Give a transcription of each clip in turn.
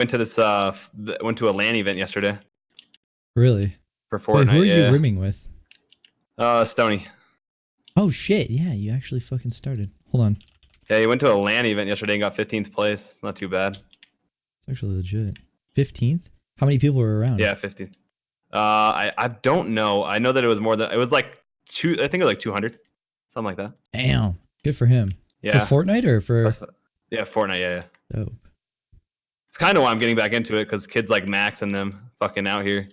went to this went to a LAN event yesterday Really? for Wait, Fortnite. who are you rimming with? Stony. Oh shit! Yeah, you actually fucking started. Hold on. Yeah, he went to a LAN event yesterday and got 15th place. It's not too bad. It's actually legit. 15th? How many people were around? Yeah, 15th. I don't know. I know that it was more than it was like I think it was like 200, something like that. Damn. Good for him. Yeah. For Fortnite or for? Yeah, Fortnite. Yeah. Dope. It's kind of why I'm getting back into it because kids like Max and them fucking out here.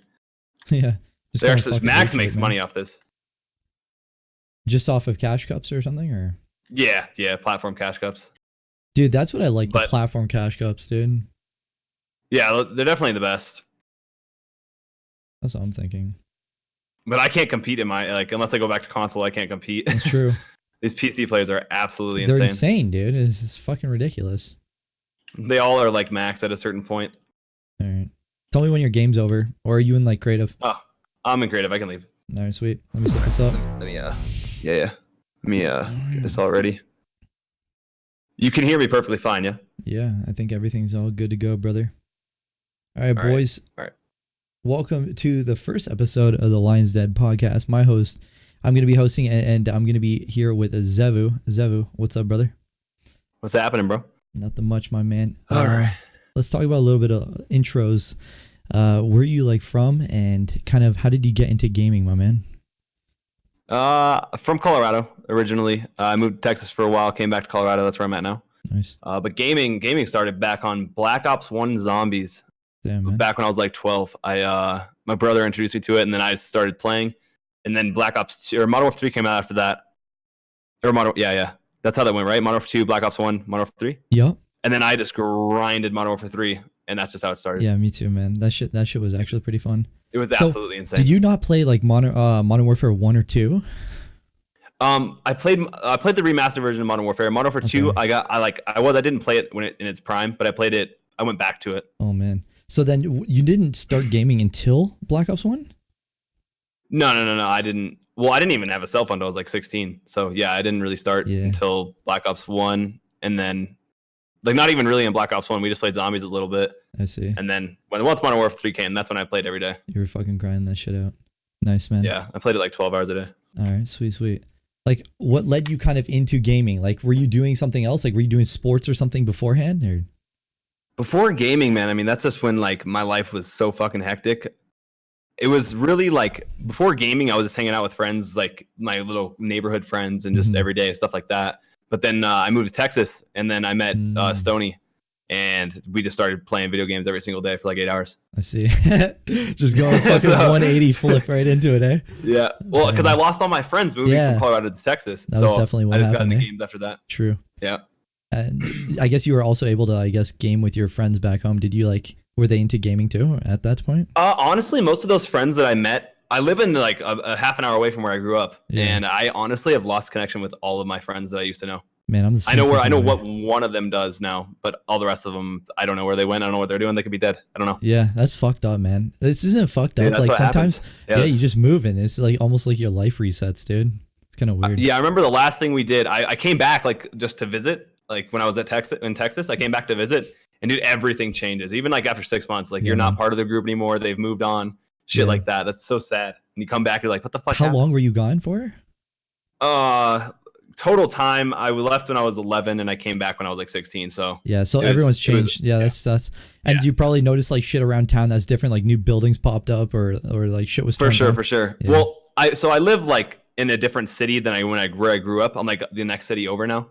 Yeah. Max makes money off this. Just off of cash cups or something, or? Yeah, platform cash cups. Dude, that's what I like. The platform cash cups, dude. Yeah, they're definitely the best. That's what I'm thinking. But I can't compete in my unless I go back to console. I can't compete. That's true. These PC players are absolutely They're insane. insane, dude. It's fucking ridiculous. They all are like max at a certain point. All right. Tell me when your game's over, or are you in like creative? Oh, I'm in creative. I can leave. All right, sweet. Let me set this up. Let me yeah. Let me get this all ready. You can hear me perfectly fine, yeah? Yeah, I think everything's all good to go, brother. All right, boys. All right. Welcome to the first episode of the Lion's Den podcast. My host, I'm going to be hosting, and I'm going to be here with Zevou. Zevou, what's up, brother? What's happening, bro? Nothing much, my man. All right. Let's talk about a little bit of intros. Where are you like from, and kind of how did you get into gaming, my man? From Colorado originally. I moved to Texas for a while, came back to Colorado. That's where I'm at now. Nice. But gaming started back on Black Ops 1 Zombies. Damn, man. Back when I was like 12. My brother introduced me to it, and then I started playing. And then Black Ops 2, or Modern Warfare 3 came out after that. Or yeah. That's how that went, right? Modern Warfare 2, Black Ops 1, Modern Warfare 3. Yep. And then I just grinded Modern Warfare 3, and that's just how it started. Yeah, me too, man. That shit was actually pretty fun. It was absolutely insane. Did you not play like Modern Warfare 1 or 2? I played the remastered version of Modern Warfare. Modern Warfare 2, I didn't play it in its prime, but I played it. I went back to it. Oh man. So then you didn't start gaming until Black Ops 1? No. I didn't. Well, I didn't even have a cell phone until I was like 16. So yeah, I didn't really start until Black Ops 1, and then like not even really in Black Ops 1. We just played zombies a little bit. I see. And then once Modern Warfare 3 came, that's when I played every day. You were fucking grinding that shit out. Nice, man. Yeah, I played it like 12 hours a day. All right, sweet. Like, what led you kind of into gaming? Like, were you doing something else? Like, were you doing sports or something beforehand? Or before gaming, man, I mean, that's just when like my life was so fucking hectic. It was really like before gaming, I was just hanging out with friends, like my little neighborhood friends, and just every day stuff like that. But then I moved to Texas, and then I met Stony, and we just started playing video games every single day for like 8 hours. I see. Just going fucking 180 flip right into it, eh? Yeah. Well, because I lost all my friends moving from Colorado to Texas. That was definitely what happened. I just got into games after that. True. Yeah. And I guess you were also able to, game with your friends back home. Did you were they into gaming too at that point? Honestly, most of those friends that I met, I live in like a half an hour away from where I grew up, and I honestly have lost connection with all of my friends that I used to know. Man, I'm the same. I know what one of them does now, but all the rest of them, I don't know where they went. I don't know what they're doing. They could be dead. I don't know. Yeah, that's fucked up, man. This isn't fucked up. Like sometimes, you just move and it's like almost like your life resets, dude. It's kind of weird. I remember the last thing we did. I came back like just to visit. Like when I was in Texas, I came back to visit, and dude, everything changes. Even like after 6 months, like you're not part of the group anymore. They've moved on. Shit like that. That's so sad. And you come back, you're like, what the fuck? How long were you gone for? Total time, I left when I was 11, and I came back when I was like 16. So so everyone's changed. That's and you probably noticed like shit around town that's different, like new buildings popped up or like shit was for sure. Yeah. Well, I live like in a different city than where I grew up. I'm like the next city over now.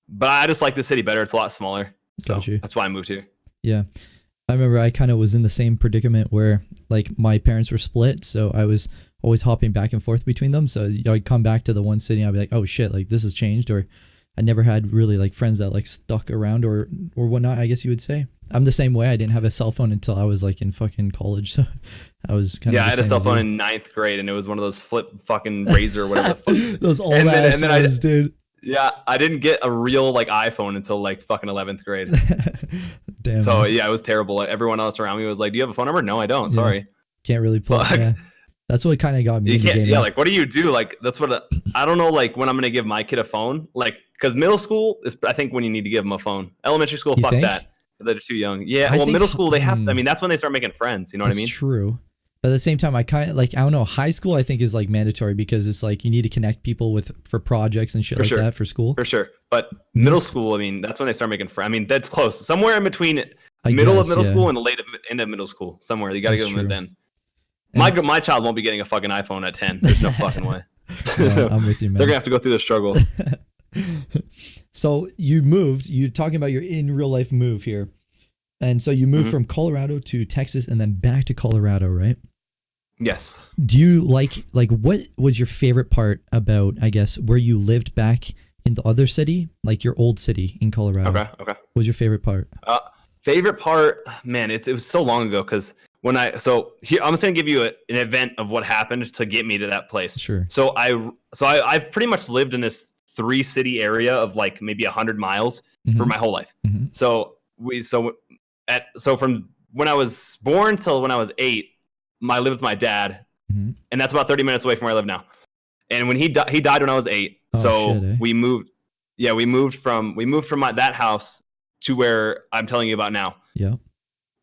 But I just like the city better. It's a lot smaller. So that's why I moved here. Yeah. I remember I kind of was in the same predicament where like my parents were split, so I was always hopping back and forth between them. So I'd come back to the one city and I'd be like, oh shit, like this has changed. Or I never had really like friends that like stuck around or whatnot, I guess you would say. I'm the same way. I didn't have a cell phone until I was like in fucking college. So I was kind of I had a cell phone in 9th grade, and it was one of those flip fucking Razor or whatever the fuck. Those old ass ones, dude. Yeah, I didn't get a real like iPhone until like fucking 11th grade. Damn. So it was terrible. Like, everyone else around me was like, "Do you have a phone number?" No, I don't. Sorry. Can't really plug. That's what kind of got me into gaming. Yeah, like what do you do? Like that's what I don't know. Like when I'm gonna give my kid a phone, like because middle school is I think when you need to give them a phone. Elementary school, fuck that. They're too young. Yeah. I Well, think middle school, they have. I mean, that's when they start making friends. You know what I mean? True. But at the same time, I kind of like, I don't know, high school I think is like mandatory because it's like you need to connect people for projects and shit like that for school. For sure. But middle school, I mean, that's when they start making friends. I mean, that's close. Somewhere in between middle of middle school and the late end of middle school. Somewhere. You got to give them it then. My child won't be getting a fucking iPhone at 10. There's no fucking way. No, I'm with you, man. They're going to have to go through the struggle. So you're talking about your in real life move here. And so you moved from Colorado to Texas and then back to Colorado, right? Yes. Do you like what was your favorite part about, I guess, where you lived back in the other city, like your old city in Colorado? Okay. What was your favorite part? Favorite part, man, it was so long ago because here I'm just gonna give you an event of what happened to get me to that place. Sure. So I've pretty much lived in this 3-city area of like maybe 100 miles for my whole life. So from when I was born till when I was 8. I lived with my dad, and that's about 30 minutes away from where I live now. And when he died when I was 8, we moved. Yeah, we moved from that house to where I'm telling you about now. Yeah.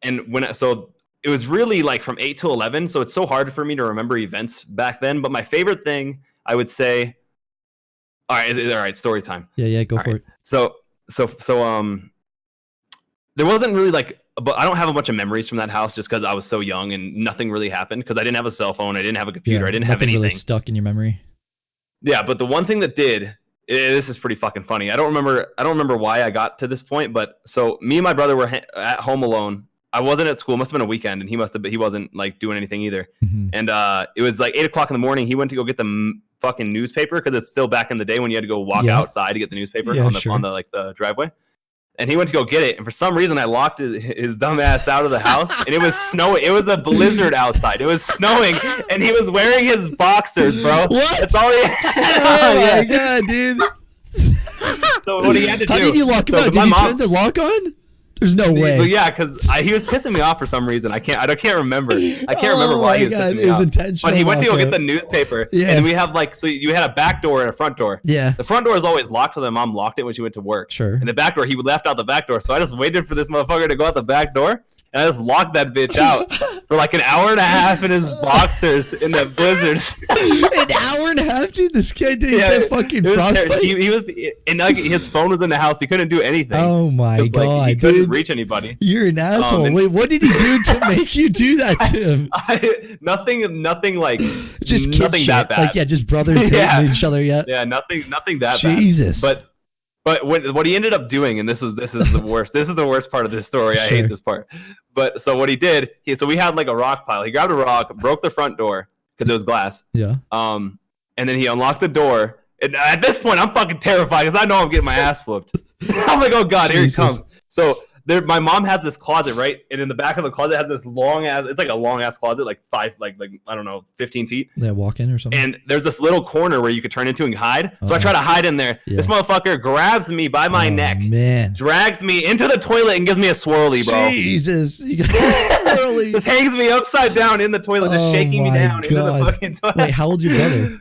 And it was really like from 8 to 11. So it's so hard for me to remember events back then. But my favorite thing, I would say, all right, story time. Yeah, go for it. So there wasn't really but I don't have a bunch of memories from that house just because I was so young and nothing really happened because I didn't have a cell phone, I didn't have a computer, I didn't have anything. Really stuck in your memory. Yeah, but the one thing that did, this is pretty fucking funny. I don't remember why I got to this point, but so me and my brother were at home alone. I wasn't at school. It must have been a weekend, and he wasn't like doing anything either. And it was like 8:00 in the morning. He went to go get the fucking newspaper because it's still back in the day when you had to go walk outside to get the newspaper on the driveway. And he went to go get it, and for some reason I locked his dumb ass out of the house, and it was snowing. It was a blizzard outside. It was snowing, and he was wearing his boxers, bro. What? That's all he had. Oh my god, dude. So what he had to do? How did you lock him out? Did you turn the lock on? There's no way. But yeah, because he was pissing me off for some reason. I can't remember. I can't remember why he was pissing me off. Intentional. But he went to go get the newspaper. Yeah. And we have you had a back door and a front door. Yeah. The front door is always locked, so my mom locked it when she went to work. Sure. And the back door, he left out the back door. So I just waited for this motherfucker to go out the back door. And I just locked that bitch out for like an hour and a half in his boxers in the blizzards. An hour and a half, dude? This kid didn't get fucking frostbite? He was, and his phone was in the house. He couldn't do anything. Oh my god, he couldn't reach anybody. You're an asshole. Wait, what did he do to make you do that to him? Nothing like just nothing shit. that bad. Like just brothers hating each other yet. Yeah, nothing that Jesus. bad. But what he ended up doing, and this is the worst. This is the worst part of this story. I hate this part. But so what he did, so we had like a rock pile. He grabbed a rock, broke the front door because it was glass. Yeah. And then he unlocked the door. And at this point, I'm fucking terrified because I know I'm getting my ass whooped. I'm like, oh god, here he comes. So my mom has this closet, right? And in the back of the closet has this long ass. It's like a long ass closet, like I don't know, 15 feet. Yeah, walk in or something. And there's this little corner where you could turn into and hide. So I try to hide in there. Yeah. This motherfucker grabs me by my neck, drags me into the toilet, and gives me a swirly, bro. Jesus, you got a swirly. Just hangs me upside down in the toilet, just shaking me down into the fucking toilet. Wait, how old's your brother?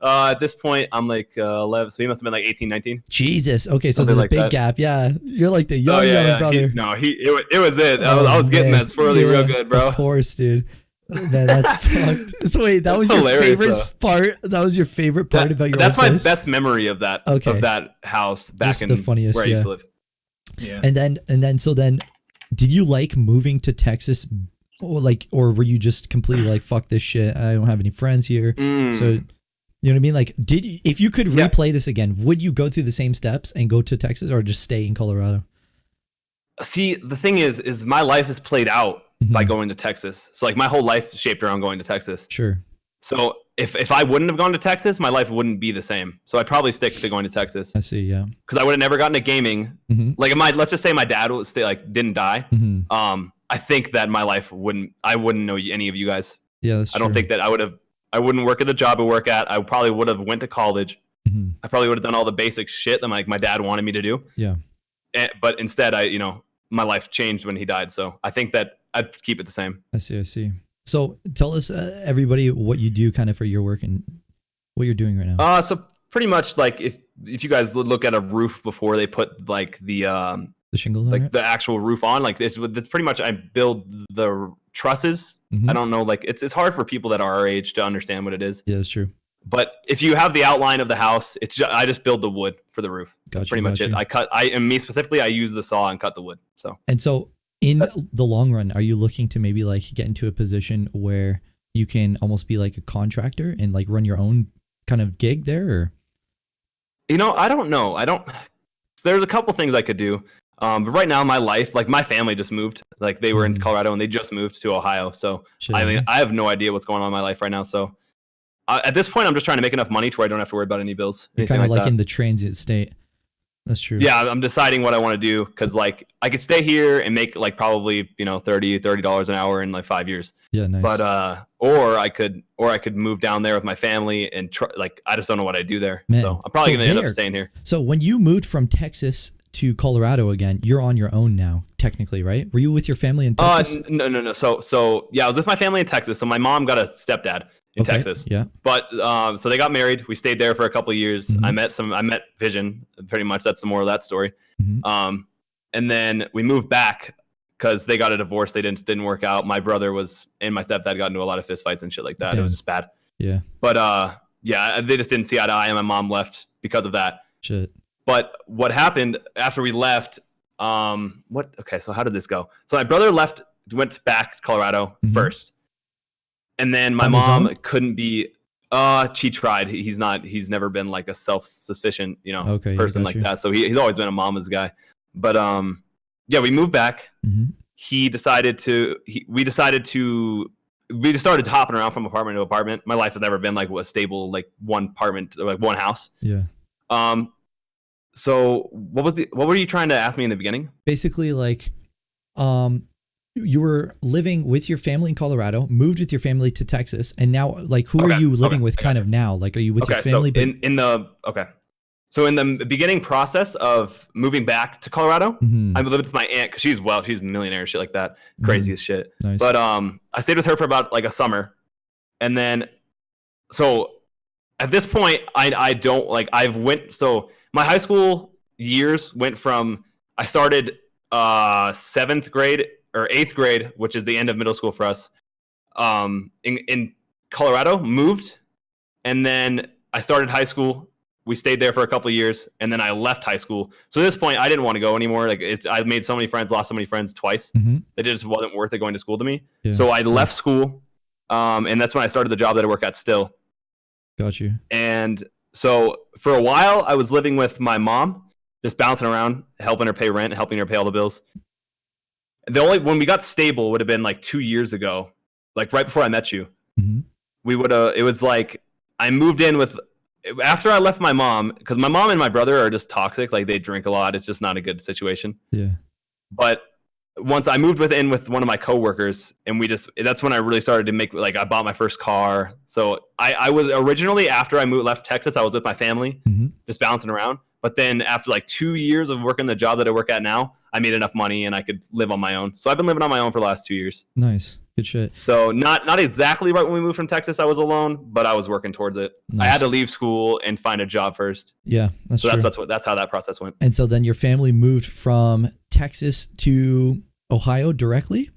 At this point, I'm like 11, so he must have been like 18, 19. Jesus. Okay, so there's a big gap. Yeah, you're like the young brother. It was it. I was getting that swirly real good, bro. Of course, dude. Man, that's fucked. So wait, that was your favorite part? That was your favorite part about your That's my place? best memory of that house back just in the funniest, where I used to live. Yeah. And then did you like moving to Texas, or were you just completely like, fuck this shit, I don't have any friends here? So you know what I mean? Like, if you could replay this again, would you go through the same steps and go to Texas or just stay in Colorado? See, the thing is my life is played out by going to Texas. So like my whole life shaped around going to Texas. Sure. So if I wouldn't have gone to Texas, my life wouldn't be the same. So I'd probably stick to going to Texas. I see, yeah. Because I would have never gotten to gaming. Like let's just say my dad would didn't die. I think that my life I wouldn't know any of you guys. Yeah, that's true. I don't think that I wouldn't work at the job I work at. I probably would have went to college. I probably would have done all the basic shit that my dad wanted me to do. Yeah. But instead, my life changed when he died. So I think that I'd keep it the same. I see. So tell us, everybody, what you do kind of for your work and what you're doing right now. So pretty much like if you guys look at a roof before they put like the The shingles on like it? the actual roof on. Like it's pretty much I build the trusses. Mhm. I don't know, like it's hard for people that are our age to understand what it is. Yeah, that's true. But if you have the outline of the house, I just build the wood for the roof. That's Got pretty you, much got it. you. And me specifically, I use the saw and cut the wood. So And so in that's, the long run, are you looking to maybe like get into a position where you can almost be like a contractor and like run your own kind of gig there? Or? I don't know. There's a couple things I could do. But right now, my life, like my family just moved. Like they were in Colorado and they just moved to Ohio. So Shit, I mean, I have no idea what's going on in my life right now. So at this point, I'm just trying to make enough money to where I don't have to worry about any bills. You're kind of like that. in the transient state. That's true. Yeah, I'm deciding what I want to do because like I could stay here and make like probably $30 an hour in like 5 years. Yeah, nice. But or I could move down there with my family and like I just don't know what I do there. Man, so I'm probably gonna end up staying here. So when you moved from Texas to Colorado again, you're on your own now, technically, right? Were you with your family in Texas? No. So yeah, I was with my family in Texas. So my mom got a stepdad in Texas. Yeah. But so they got married. We stayed there for a couple of years. I met Vision. Pretty much that's the moral of that story. And then we moved back because they got a divorce. They didn't work out. My brother and my stepdad got into a lot of fist fights and shit like that. Damn. It was just bad. Yeah. But yeah, they just didn't see eye to eye, and my mom left because of that. Shit. But what happened after we left? Okay, so how did this go? So my brother went back to Colorado first, and then my mom couldn't be. She tried. He's never been like a self-sufficient, person like that. So he's always been a mama's guy. But yeah, we moved back. We just started hopping around from apartment to apartment. My life has never been like a stable, like one apartment, like one house. Yeah. So what were you trying to ask me in the beginning? Basically, like, you were living with your family in Colorado, moved with your family to Texas, and now, like, who are you living with kind of now? Like, are you with your family? So in the beginning process of moving back to Colorado, I lived with my aunt because she's a millionaire, shit like that, crazy as shit. Nice. But I stayed with her for about like a summer, and then so at this point, my high school years went from I started 7th grade or 8th grade, which is the end of middle school for us, in Colorado, moved, and then I started high school. We stayed there for a couple of years, and then I left high school. So at this point, I didn't want to go anymore. Like I made so many friends, lost so many friends twice. It just wasn't worth it going to school to me. Yeah. So I left school, and that's when I started the job that I work at still. Got you. And so for a while, I was living with my mom, just bouncing around, helping her pay rent, helping her pay all the bills. When we got stable would have been like 2 years ago, like right before I met you. It was like I moved in after I left my mom, because my mom and my brother are just toxic. Like they drink a lot. It's just not a good situation. Yeah. But once I moved in with one of my coworkers, and that's when I really started to make, like, I bought my first car. So I was originally, after I left Texas, I was with my family, just bouncing around. But then after like 2 years of working the job that I work at now, I made enough money and I could live on my own. So I've been living on my own for the last 2 years. Nice. Good shit. So not exactly right when we moved from Texas, I was alone, but I was working towards it. Nice. I had to leave school and find a job first. Yeah, that's true. That's how that process went. And so then your family moved from Texas to Ohio directly?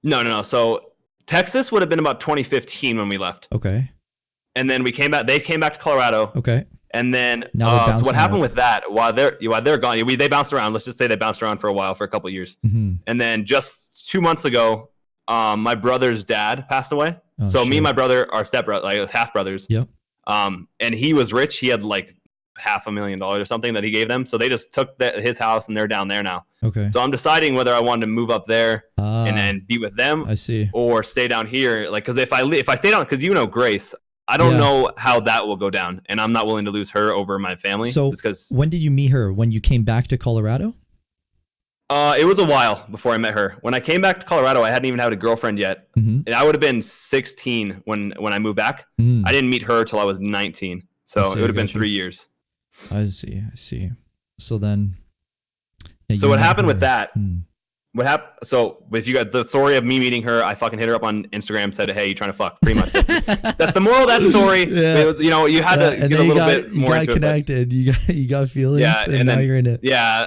No. So Texas would have been about 2015 when we left. Okay. And then they came back to Colorado. Okay. And then so what happened with that, while they're gone, they bounced around. Let's just say they bounced around for a while, for a couple of years. And then just 2 months ago, my brother's dad passed away. Me and my brother are stepbrothers, like half brothers. Yep. And he was rich. He had like $500,000 or something that he gave them. So they just took his house and they're down there now. Okay. So I'm deciding whether I wanted to move up there and then be with them. I see. Or stay down here. Like, because if I stay down, because Grace, I don't know how that will go down, and I'm not willing to lose her over my family. So when did you meet her? When you came back to Colorado? It was a while before I met her. When I came back to Colorado, I hadn't even had a girlfriend yet. And I would have been 16 when I moved back. I didn't meet her till I was 19. So it would have been 3 years. I see. So then... So what happened with that what happened? So if you got the story of me meeting her, I fucking hit her up on Instagram, said, "Hey, you trying to fuck?" Pretty much. That's the moral of that story. Yeah. It was, you had to get a little bit more into connected. You got feelings. Yeah, and now then, you're in it. Yeah,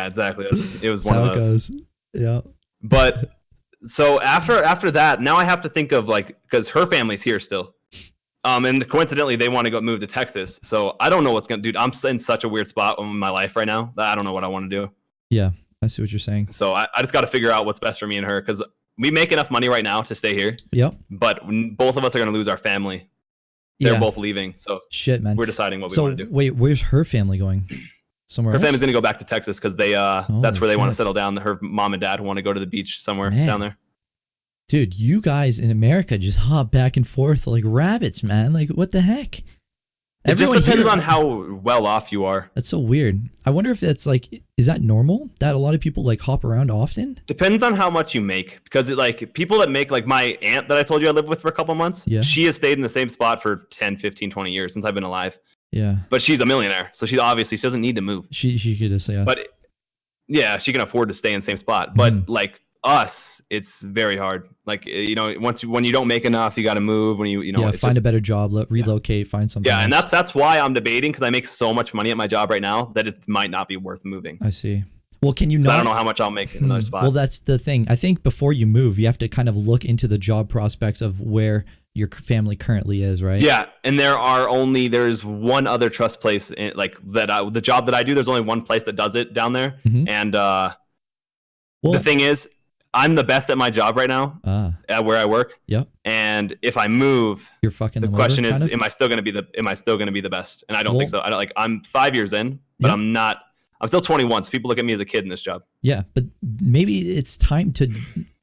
exactly. It was That's one how of those. it goes. Yeah. But so after that, now I have to think of because her family's here still. And coincidentally, they want to go move to Texas. So I don't know what's gonna, dude. I'm in such a weird spot in my life right now that I don't know what I want to do. Yeah, I see what you're saying. So I just got to figure out what's best for me and her because we make enough money right now to stay here. Yep. But both of us are gonna lose our family. They're both leaving. So shit, man. We're deciding what we want to do. Wait, where's her family going? Somewhere Her else? family's gonna go back to Texas because they that's where they want to settle down. Her mom and dad want to go to the beach somewhere down there. Dude, you guys in America just hop back and forth like rabbits, man. Like, what the heck? It just depends on how well off you are. That's so weird. I wonder if that's is that normal that a lot of people hop around often? Depends on how much you make, because people that make, like my aunt that I told you I lived with for a couple months, she has stayed in the same spot for 10, 15, 20 years since I've been alive. Yeah. But she's a millionaire, so she doesn't need to move. She could just say, but yeah, she can afford to stay in the same spot. But us, it's very hard. When you don't make enough, you got to move. When you find a better job, relocate, find something. Yeah, else. And that's why I'm debating, because I make so much money at my job right now that it might not be worth moving. I see. Well, can you not? I don't know how much I'll make in another spot. Well, that's the thing. I think before you move, you have to kind of look into the job prospects of where your family currently is, right? Yeah, and there's one other trust place the job that I do. There's only one place that does it down there, and the thing is, I'm the best at my job right now at where I work. Yep. And if I move, you're fucking. The question is, am I still going to be the best? And I don't think so. I'm 5 years in, but I'm not. I'm still 21, so people look at me as a kid in this job. Yeah, but maybe it's time to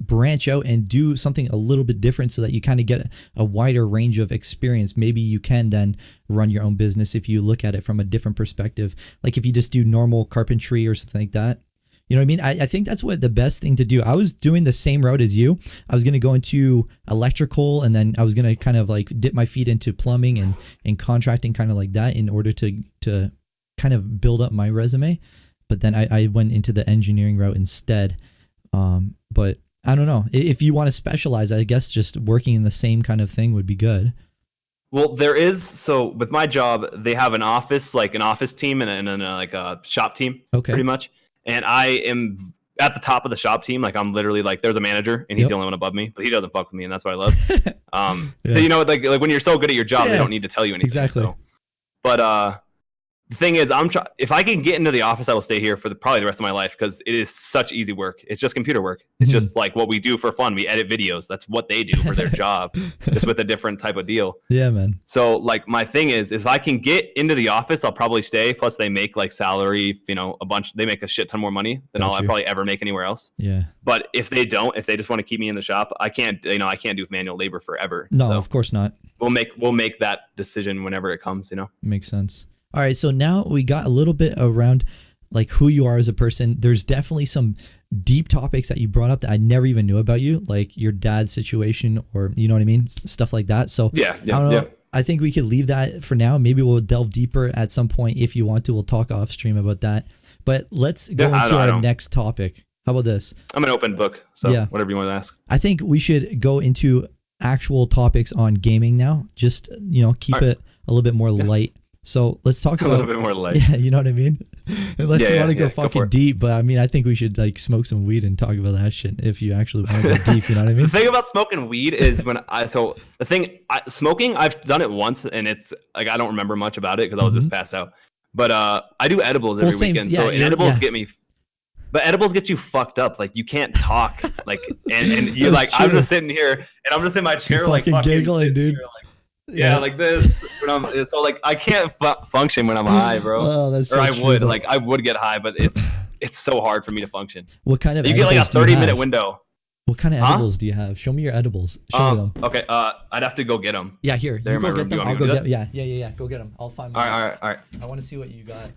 branch out and do something a little bit different so that you kind of get a wider range of experience. Maybe you can then run your own business if you look at it from a different perspective. Like if you just do normal carpentry or something like that. You know what I mean? I think that's what the best thing to do. I was doing the same route as you. I was going to go into electrical, and then I was going to kind of dip my feet into plumbing and contracting, kind of like that, in order to kind of build up my resume. But then I went into the engineering route instead. But I don't know. If you want to specialize, I guess just working in the same kind of thing would be good. Well, so with my job, they have an office team and a shop team, pretty much. And I am at the top of the shop team. I'm literally there's a manager, and he's the only one above me, but he doesn't fuck with me, and that's what I love. When you're so good at your job, they don't need to tell you anything. Exactly. So. But the thing is, if I can get into the office, I will stay here for probably the rest of my life, because it is such easy work. It's just computer work. It's just what we do for fun. We edit videos. That's what they do for their job, just with a different type of deal. Yeah, man. So my thing is, if I can get into the office, I'll probably stay. Plus, they make salary, a bunch. They make a shit ton more money than I'll probably ever make anywhere else. Yeah. But if they just want to keep me in the shop, I can't. I can't do manual labor forever. No, so of course not. We'll make that decision whenever it comes. Makes sense. All right, so now we got a little bit around who you are as a person. There's definitely some deep topics that you brought up that I never even knew about you, like your dad's situation, or you know what I mean, stuff like that. So I don't know. I think we could leave that for now. Maybe we'll delve deeper at some point if you want to. We'll talk off stream about that. But let's go into our next topic. How about this? I'm an open book, so whatever you want to ask. I think we should go into actual topics on gaming now. Just keep it a little bit more light. So let's talk about a little bit more light. Yeah, you know what I mean? Unless you want to go fucking deep, but I mean, I think we should smoke some weed and talk about that shit if you actually want to go deep, you know what I mean? The thing about smoking weed is smoking, I've done it once, and it's I don't remember much about it because I was just passed out. But I do edibles every weekend, so edibles get me. But edibles get you fucked up. You can't talk. And you're I'm just sitting here, and I'm just in my chair, fucking giggling, dude. Here, like this. I can't function when I'm high, bro. Oh, that's I would I would get high, but it's so hard for me to function. What kind of you get a 30-minute window? What kind of edibles do you have? Show me your edibles. Show me them. Okay. I'd have to go get them. Yeah, here. You go get them. I'll go get. Yeah. Go get them. I'll find mine. All right. I want to see what you got.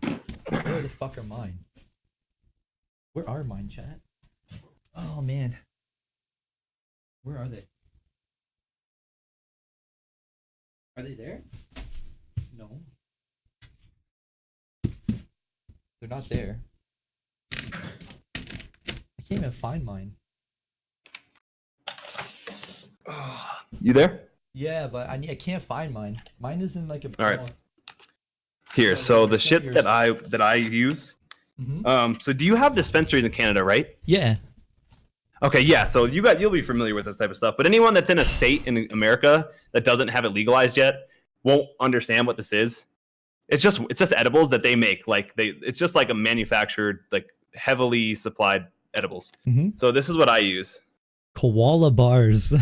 Where the fuck are mine? Where are mine, chat? Oh man. Where are they? Are they there? No. They're not there. I can't even find mine. You there? Yeah, but I can't find mine. Mine is in like a. All right. Here, so the shit that I use. Mm-hmm. So do you have dispensaries in Canada, right? Yeah. Okay, yeah. So you'll be familiar with this type of stuff. But anyone that's in a state in America that doesn't have it legalized yet won't understand what this is. It's just edibles that they make. It's just like a manufactured, like heavily supplied edibles. Mm-hmm. So this is what I use. Koala bars.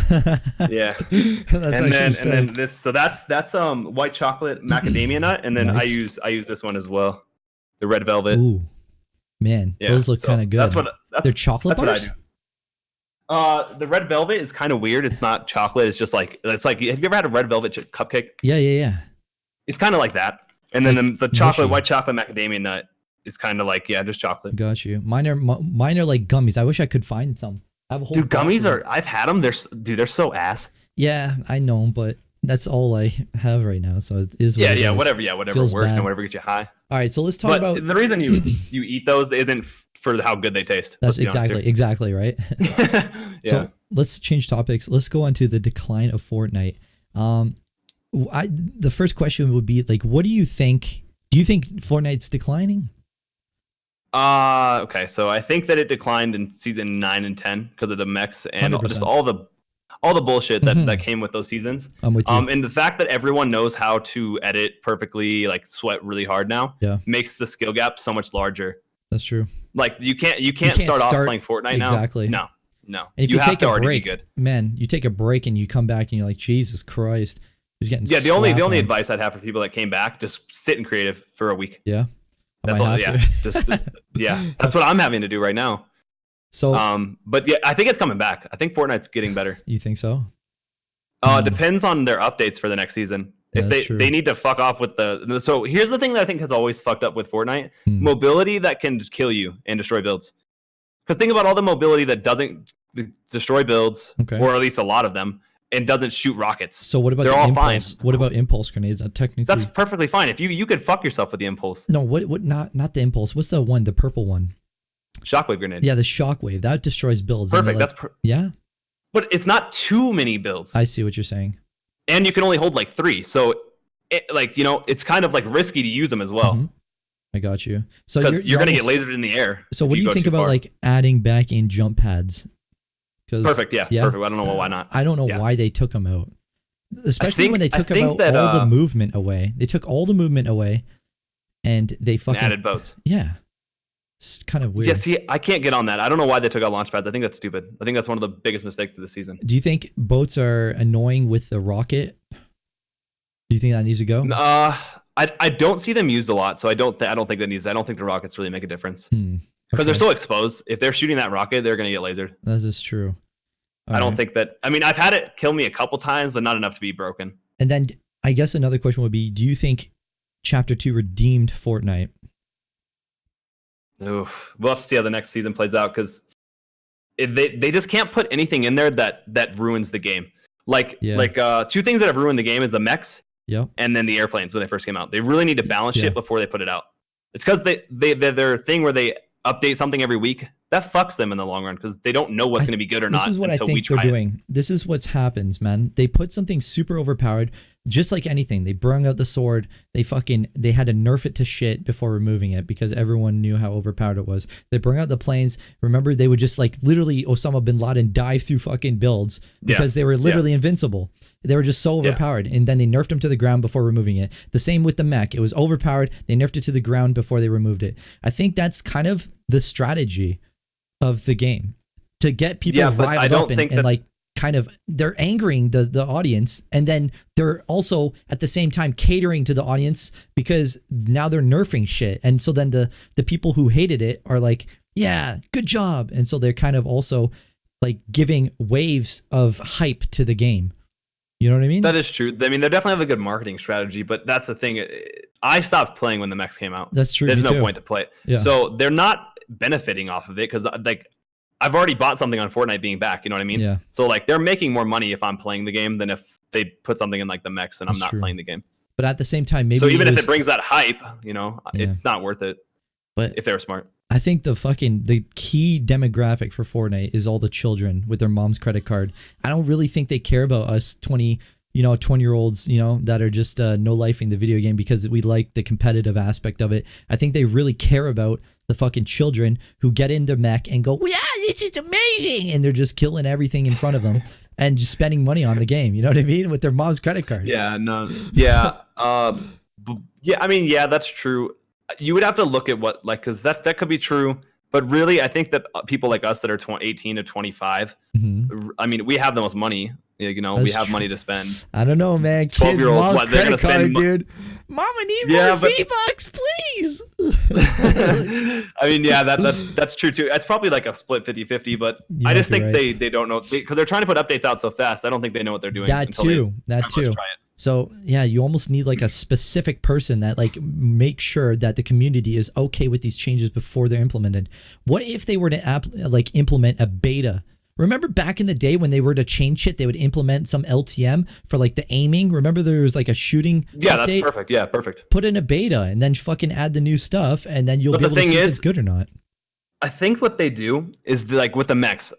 Yeah. That's and then this. So that's white chocolate macadamia nut, and then Nice. I use this one as well, the red velvet. Ooh, man, Yeah, those look so kind of good. They're chocolate that's bars. What I do. The red velvet is kind of weird. It's not chocolate. It's just like have you ever had a red velvet cupcake? Yeah. It's kind of like that. And It's then like the chocolate, mushy. White chocolate macadamia nut is kind of like just chocolate. Got you. Mine are like gummies. I wish I could find some. I have a whole. Dude, box gummies of them. I've had them. They're so ass. Yeah, I know, but that's all I have right now. So it is. What it is. Whatever Feels works bad. and whatever gets you high. All right, so let's talk But about. the reason you eat those isn't for how good they taste. That's Let's be honest exactly right. here. Yeah. So let's change topics. Let's go on to the decline of Fortnite. The first question would be like, what do you think? Do you think Fortnite's declining? Okay. So I think that it declined in season 9 and 10 because of the mechs and 100%. just all the bullshit that came with those seasons. I'm with you. And the fact that everyone knows how to edit perfectly, like sweat really hard now, makes the skill gap so much larger. That's true. Like you can't start off playing Fortnite now. Exactly. No. And if you have take to a already break, be good. man, you take a break and you come back and you're like, Jesus Christ, who's getting Yeah, the only slapped on. advice I'd have for people that came back, just sit in creative for a week. Yeah. That's all. Yeah, just that's what I'm having to do right now. So, but yeah, I think it's coming back. I think Fortnite's getting better. You think so? Depends on their updates for the next season. Yeah, If they need to fuck off with so here's the thing that I think has always fucked up with Fortnite: mobility that can kill you and destroy builds. Because think about all the mobility that doesn't destroy builds, or at least a lot of them, and doesn't shoot rockets. So what about they're all fine? What about impulse grenades? Technically, that's perfectly fine. If you could fuck yourself with the impulse. No, what not the impulse. What's the one? The purple one. Shockwave grenade. Yeah, the shockwave that destroys builds. Perfect. Yeah. But it's not too many builds. I see what you're saying. And you can only hold like 3, so it's kind of like risky to use them as well. Mm-hmm. I got you. So you're gonna get lasered in the air. So what do you think about like adding back in jump pads? Perfect. Yeah. Perfect. I don't know why not. I don't know why they took them out, especially when they took all the movement away. They took all the movement away, and they fucking added boats. Yeah. It's kind of weird. Yeah, see, I can't get on that. I don't know why they took out launch pads. I think that's stupid. I think that's one of the biggest mistakes of the season. Do you think boats are annoying with the rocket? Do you think that needs to go? I don't see them used a lot, so I don't think that needs. I don't think the rockets really make a difference because they're so exposed. If they're shooting that rocket, they're gonna get lasered. That is true. I don't think that. I mean, I've had it kill me a couple times, but not enough to be broken. And then I guess another question would be: do you think Chapter 2 redeemed Fortnite? Oof. We'll have to see how the next season plays out because they just can't put anything in there that ruins the game. Two things that have ruined the game is the mechs, and then the airplanes when they first came out. They really need to balance shit before they put it out. It's because their thing where they update something every week that fucks them in the long run because they don't know what's going to be good or not. This is what I think they're doing. This is what's happens, man. They put something super overpowered, just like anything. They brung out the sword. They had to nerf it to shit before removing it because everyone knew how overpowered it was. They brung out the planes. Remember, they would just like literally Osama bin Laden dive through fucking builds because they were literally invincible. They were just so overpowered, and then they nerfed them to the ground before removing it. The same with the mech. It was overpowered. They nerfed it to the ground before they removed it. I think that's kind of the strategy of the game to get people riled up and like kind of they're angering the audience, and then they're also at the same time catering to the audience because now they're nerfing shit, and so then the people who hated it are like, yeah, good job, and so they're kind of also like giving waves of hype to the game. You know what I mean? That is true. I mean, they definitely have a good marketing strategy, but that's the thing. I stopped playing when the mechs came out. That's true. There's no point to play it. Yeah. So they're not benefiting off of it because like I've already bought something on Fortnite being back. You know what I mean? Yeah. So like they're making more money if I'm playing the game than if they put something in like the mechs and I'm not playing the game. But at the same time, maybe so even if it brings that hype, it's not worth it. But if they were smart. I think the key demographic for Fortnite is all the children with their mom's credit card. I don't really think they care about us 20-year-olds, that are just no lifing the video game because we like the competitive aspect of it. I think they really care about the fucking children who get in their mech and go, yeah, this is amazing, and they're just killing everything in front of them and just spending money on the game. You know what I mean? With their mom's credit card. Yeah, no, yeah, yeah. I mean, yeah, that's true. You would have to look at what, like, because that could be true. But really, I think that people like us that are 18 to 25, I mean, we have the most money. We have money to spend. I don't know, man. Kids, mom's credit card, dude. Mama, need more V-Bucks, please. I mean, yeah, that's true too. It's probably like a split 50-50, but I just think they don't know because they're trying to put updates out so fast. I don't think they know what they're doing. That too. So yeah, you almost need like a specific person that like makes sure that the community is okay with these changes before they're implemented. What if they were to implement a beta? Remember back in the day when they were to change shit, they would implement some LTM for like the aiming. Remember there was like a shooting Yeah, update? That's perfect. Yeah, perfect. Put in a beta and then fucking add the new stuff and then you'll be able to see if it's good or not. I think what they do is like with the mechs,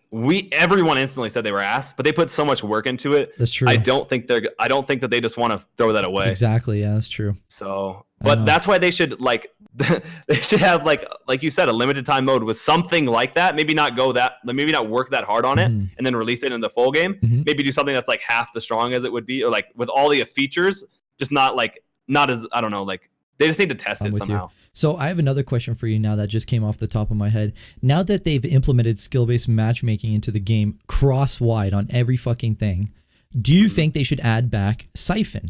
everyone instantly said they were ass, but they put so much work into it. That's true. I don't think that they just want to throw that away. Exactly. Yeah, that's true. So, but that's why they should have like you said, a limited time mode with something like that. Maybe not work that hard on it and then release it in the full game. Maybe do something that's like half the strong as it would be, or like with all the features, just not as, I don't know, like they just need to test it somehow. So I have another question for you now that just came off the top of my head. Now that they've implemented skill-based matchmaking into the game cross-wide on every fucking thing, do you think they should add back Siphon?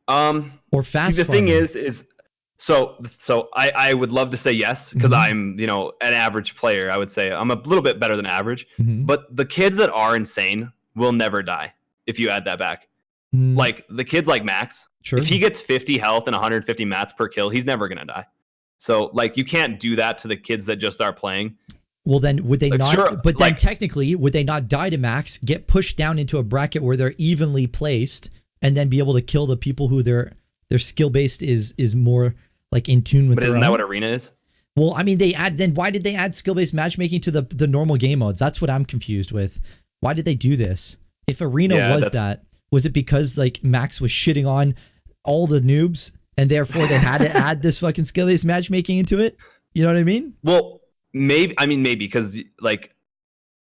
Or fast the thing is so I would love to say yes, because I'm, an average player. I would say I'm a little bit better than average, but the kids that are insane will never die if you add that back. Like the kids like Max, if he gets 50 health and 150 mats per kill, he's never gonna die. So like you can't do that to the kids that just start playing. Well, then would they not? Sure, but then technically, would they not die to Max, get pushed down into a bracket where they're evenly placed, and then be able to kill the people who their skill based is more like in tune with? But isn't that what Arena is? Well, I mean, why did they add skill based matchmaking to the normal game modes? That's what I'm confused with. Why did they do this? If Arena was it because like Max was shitting on all the noobs and therefore they had to add this fucking skill based matchmaking into it? You know what I mean? Well, maybe because like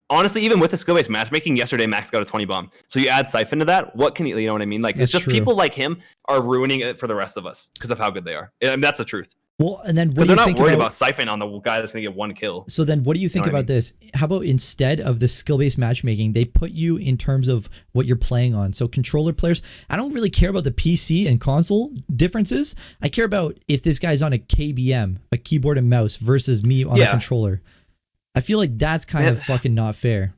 honestly, even with the skill based matchmaking, yesterday Max got a 20 bomb. So you add Siphon to that. What can you know what I mean? Like it's just people like him are ruining it for the rest of us because of how good they are. I mean, that's the truth. Well, and then what do they're you not think worried about Siphon on the guy that's going to get one kill. So then what do you think about this? How about instead of the skill-based matchmaking, they put you in terms of what you're playing on. So controller players, I don't really care about the PC and console differences. I care about if this guy's on a KBM, a keyboard and mouse, versus me on a controller. I feel like that's kind of fucking not fair.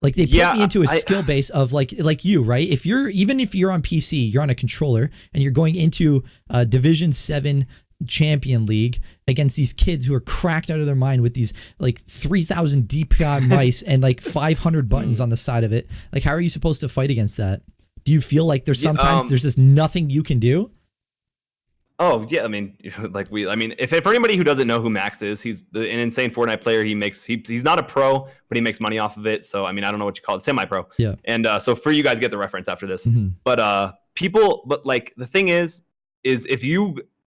Like they put me into a skill base of like you, right? Even if you're on PC, you're on a controller and you're going into a Division 7 Champion League against these kids who are cracked out of their mind with these like 3,000 DPI mice and like 500 buttons on the side of it. Like, how are you supposed to fight against that? Do you feel like there's sometimes there's just nothing you can do? Oh yeah, I mean, if for anybody who doesn't know who Max is, he's an insane Fortnite player. He's not a pro, but he makes money off of it. So I mean, I don't know what you call it, semi-pro. Yeah. And so for you guys, get the reference after this. But like the thing is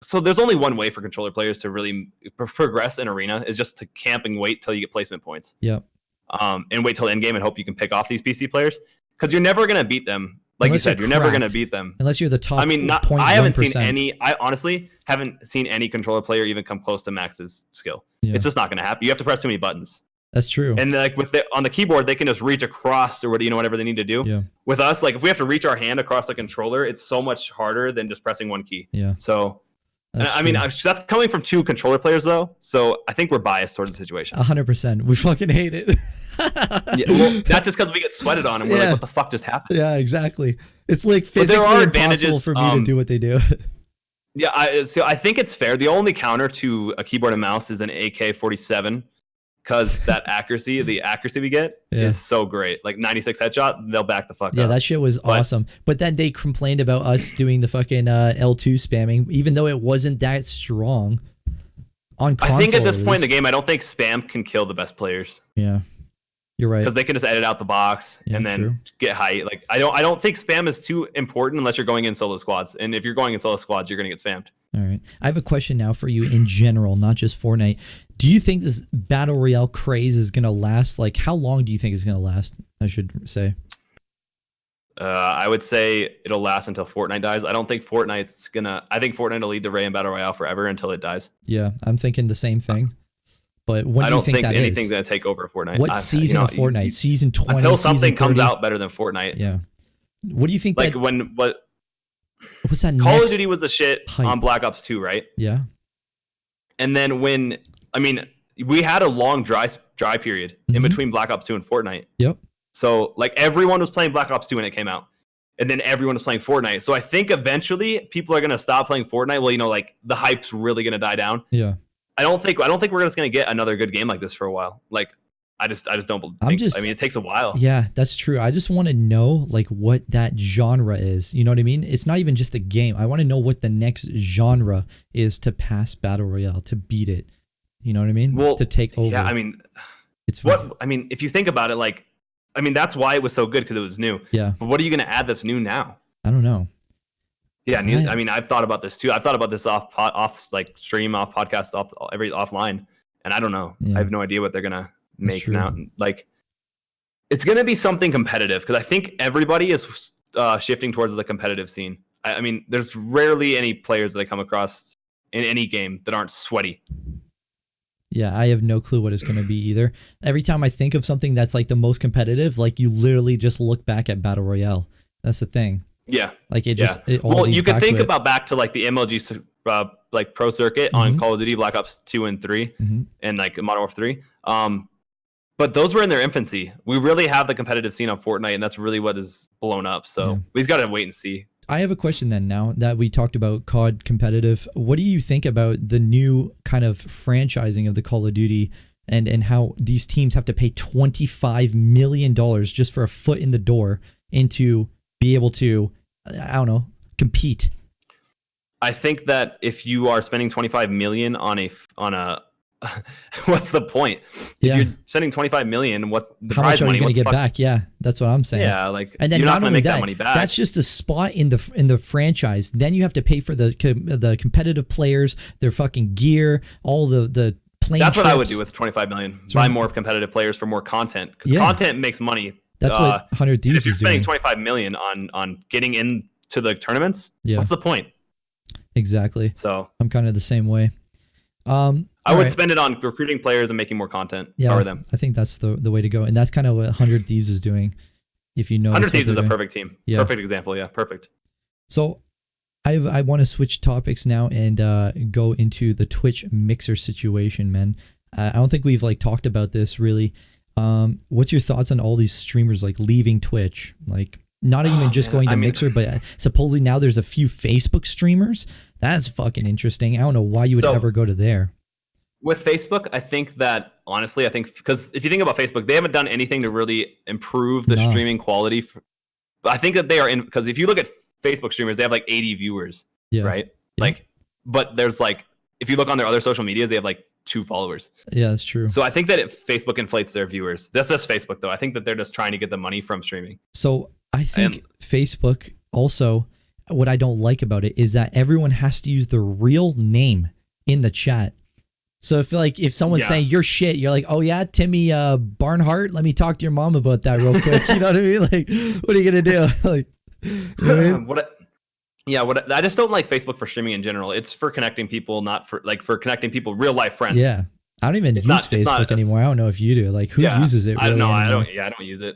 so there's only one way for controller players to really progress in Arena is just to camp and wait till you get placement points. Yeah. And wait till end game and hope you can pick off these PC players because you're never gonna beat them. Like unless you said, you're never going to beat them. Unless you're the top. I mean, I haven't seen any. I honestly haven't seen any controller player even come close to Max's skill. Yeah. It's just not going to happen. You have to press too many buttons. That's true. And like on the keyboard, they can just reach across or whatever they need to do. Yeah. With us, like if we have to reach our hand across the controller, it's so much harder than just pressing one key. Yeah. So. I mean, that's coming from two controller players, though. So I think we're biased towards the situation. 100%. We fucking hate it. Well, that's just because we get sweated on and we're like, what the fuck just happened? Yeah, exactly. It's like physically impossible for me to do what they do. Yeah, I think it's fair. The only counter to a keyboard and mouse is an AK-47 because the accuracy we get is so great. Like 96 headshot, they'll back the fuck up. Yeah, that shit was awesome. But then they complained about us doing the fucking L2 spamming, even though it wasn't that strong. on console. I think at this point in the game, I don't think spam can kill the best players. Yeah, you're right. Because they can just edit out the box and then get height. Like I don't think spam is too important unless you're going in solo squads. And if you're going in solo squads, you're gonna get spammed. All right. I have a question now for you in general, not just Fortnite. Do you think this battle royale craze is gonna last? Like, how long do you think it's gonna last? I should say. I would say it'll last until Fortnite dies. I don't think Fortnite's gonna. I think Fortnite will lead the way in battle royale forever until it dies. Yeah, I'm thinking the same thing. But when do you think that anything's is? gonna take over Fortnite. What season of Fortnite? Season 20. Until something comes 30? out better than Fortnite. Yeah. What do you think? Like what's that? Call of Duty was the shit hype on Black Ops 2, right? Yeah. And then we had a long dry period in between Black Ops 2 and Fortnite. Yep. So like everyone was playing Black Ops 2 when it came out. And then everyone was playing Fortnite. So I think eventually people are gonna stop playing Fortnite. Well, like the hype's really gonna die down. Yeah. I don't think we're just gonna get another good game like this for a while. Like I just don't think. I mean, it takes a while. Yeah, that's true. I just want to know like what that genre is. You know what I mean? It's not even just the game. I want to know what the next genre is to pass battle royale, to beat it. You know what I mean? Well, to take over. Yeah, I mean, if you think about it, like, I mean, that's why it was so good because it was new. Yeah. But what are you gonna add that's new now? I don't know. Yeah, I mean, I've thought about this too. I've thought about this off like stream, off podcast, offline, and I don't know. Yeah. I have no idea what they're gonna make now. Like, it's gonna be something competitive because I think everybody is shifting towards the competitive scene. I mean, there's rarely any players that I come across in any game that aren't sweaty. Yeah, I have no clue what it's gonna be either. Every time I think of something that's like the most competitive, like you literally just look back at battle royale. That's the thing. Yeah, like it just. Yeah. Well, you could think about back to like the MLG like pro circuit on Call of Duty Black Ops 2 and 3 and like Modern Warfare 3. But those were in their infancy. We really have the competitive scene on Fortnite, and that's really what is blown up. So we've got to wait and see. I have a question then. Now that we talked about COD competitive, what do you think about the new kind of franchising of the Call of Duty and how these teams have to pay $25 million just for a foot in the door into be able to, I don't know, compete? I think that if you are spending $25 million on a what's the point? If you're spending $25 million, what's the how prize much are money? you going to get back? Yeah, that's what I'm saying. Yeah, like, and then you're not not only make that money back. That's just a spot in the franchise. Then you have to pay for the competitive players, their fucking gear, all the plane That's trips. what I would do with $25 million. Buy more competitive players for more content because content makes money. That's what 100 Thieves is doing. If you're spending $25 million on getting into the tournaments, what's the point? Exactly. So I'm kind of the same way. I would spend it on recruiting players and making more content for them. I think that's the way to go, and that's kind of what 100 Thieves is doing. If you know, 100 Thieves is a perfect team. Yeah. Perfect example. Yeah, perfect. So I want to switch topics now and go into the Twitch Mixer situation, man. I don't think we've like talked about this really. What's your thoughts on all these streamers like leaving Twitch? Like not even just going to Mixer, but supposedly now there's a few Facebook streamers. That's fucking interesting. I don't know why you would ever go to there. With Facebook, I think because if you think about Facebook, they haven't done anything to really improve the streaming quality. I think that they are in, because if you look at Facebook streamers, they have like 80 viewers, right? Yeah. Like, but there's like, if you look on their other social medias, they have like 2 followers. Yeah, that's true. So I think that Facebook inflates their viewers. That's just Facebook though. I think that they're just trying to get the money from streaming. So I think Facebook also, what I don't like about it is that everyone has to use their real name in the chat. So I feel like if someone's saying your shit, you're like, oh yeah, Timmy Barnhart, let me talk to your mom about that real quick. You know what I mean? Like, what are you gonna do? Like, you know what I mean? I just don't like Facebook for streaming in general. It's for connecting people, not for connecting people, real life friends. Yeah, I don't even use Facebook anymore. I don't know if you do. Like, who uses it? Really I don't know. anymore? I don't use it.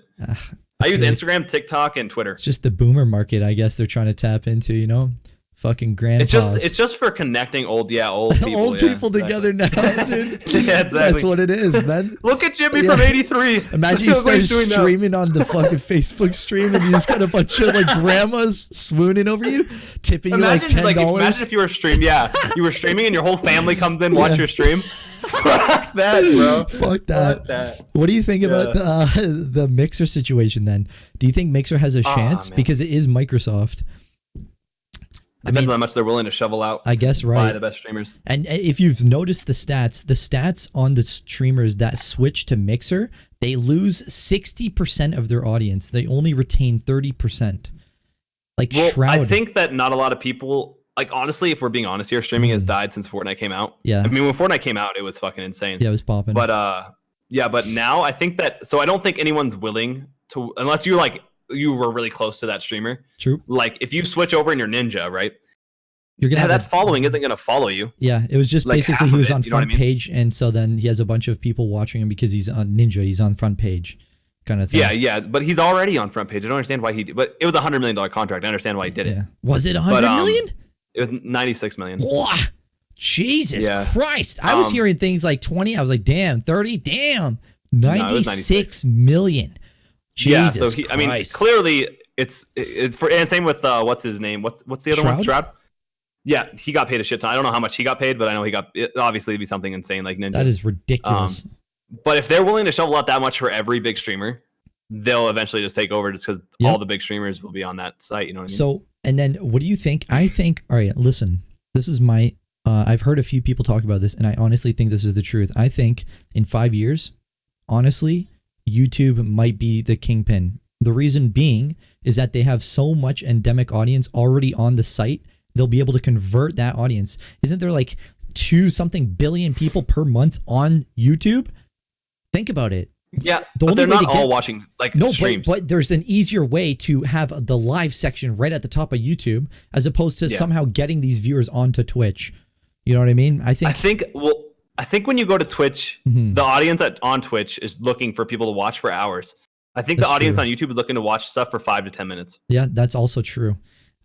I use Instagram, TikTok, and Twitter. It's just the boomer market, I guess they're trying to tap into. You know. Fucking grandpas. It's just for connecting old people. Old people together now, dude. Yeah, exactly. That's what it is, man. Look at Jimmy from '83. Imagine you start streaming on the fucking Facebook stream and you just got a bunch of like grandmas swooning over you, tipping you like $10. Imagine if you were you were streaming and your whole family comes in, watch your stream. Fuck that, bro. Fuck that. What do you think about the Mixer situation then? Do you think Mixer has a chance? Because it is Microsoft. Depends on how much they're willing to shovel out. I guess, right. Buy the best streamers. And if you've noticed the stats on the streamers that switch to Mixer, they lose 60% of their audience. They only retain 30%. Like Shroud. I think that not a lot of people, like honestly, if we're being honest here, streaming has died since Fortnite came out. Yeah. I mean, when Fortnite came out, it was fucking insane. Yeah, it was popping. But but now I think that, so I don't think anyone's willing to, unless you were really close to that streamer. True. Like if you switch over and you're Ninja, right? You're gonna have that following isn't gonna follow you. Yeah, it was just like basically he was on you know front page, and so then he has a bunch of people watching him because he's on Ninja. He's on front page, kind of thing. Yeah, but he's already on front page. I don't understand why he did, but it was $100 million contract. I understand why he did it. Was it 100 million? It was 96 million. Whoa, Jesus Christ! I was hearing things like 20. I was like, damn, 30, damn, 96 million. Jesus so Christ. I mean, clearly it's for, and same with what's his name? What's the other one? Shroud. Yeah, he got paid a shit ton. I don't know how much he got paid, but I know he got it. Obviously, it'd be something insane like Ninja. That is ridiculous. But if they're willing to shovel out that much for every big streamer, they'll eventually just take over, just because all the big streamers will be on that site. You know what I mean? So, and then what do you think? I think, all right, listen, this is my, I've heard a few people talk about this, and I honestly think this is the truth. I think in 5 years, honestly, YouTube might be the kingpin. The reason being is that they have so much endemic audience already on the site. They'll be able to convert that audience. Isn't there like 2-something billion people per month on YouTube? Think about it. Yeah, but they're not all watching like streams. But there's an easier way to have the live section right at the top of YouTube, as opposed to somehow getting these viewers onto Twitch. You know what I mean? I think when you go to Twitch, the audience on Twitch is looking for people to watch for hours. I think the audience on YouTube is looking to watch stuff for 5 to 10 minutes. Yeah, that's also true.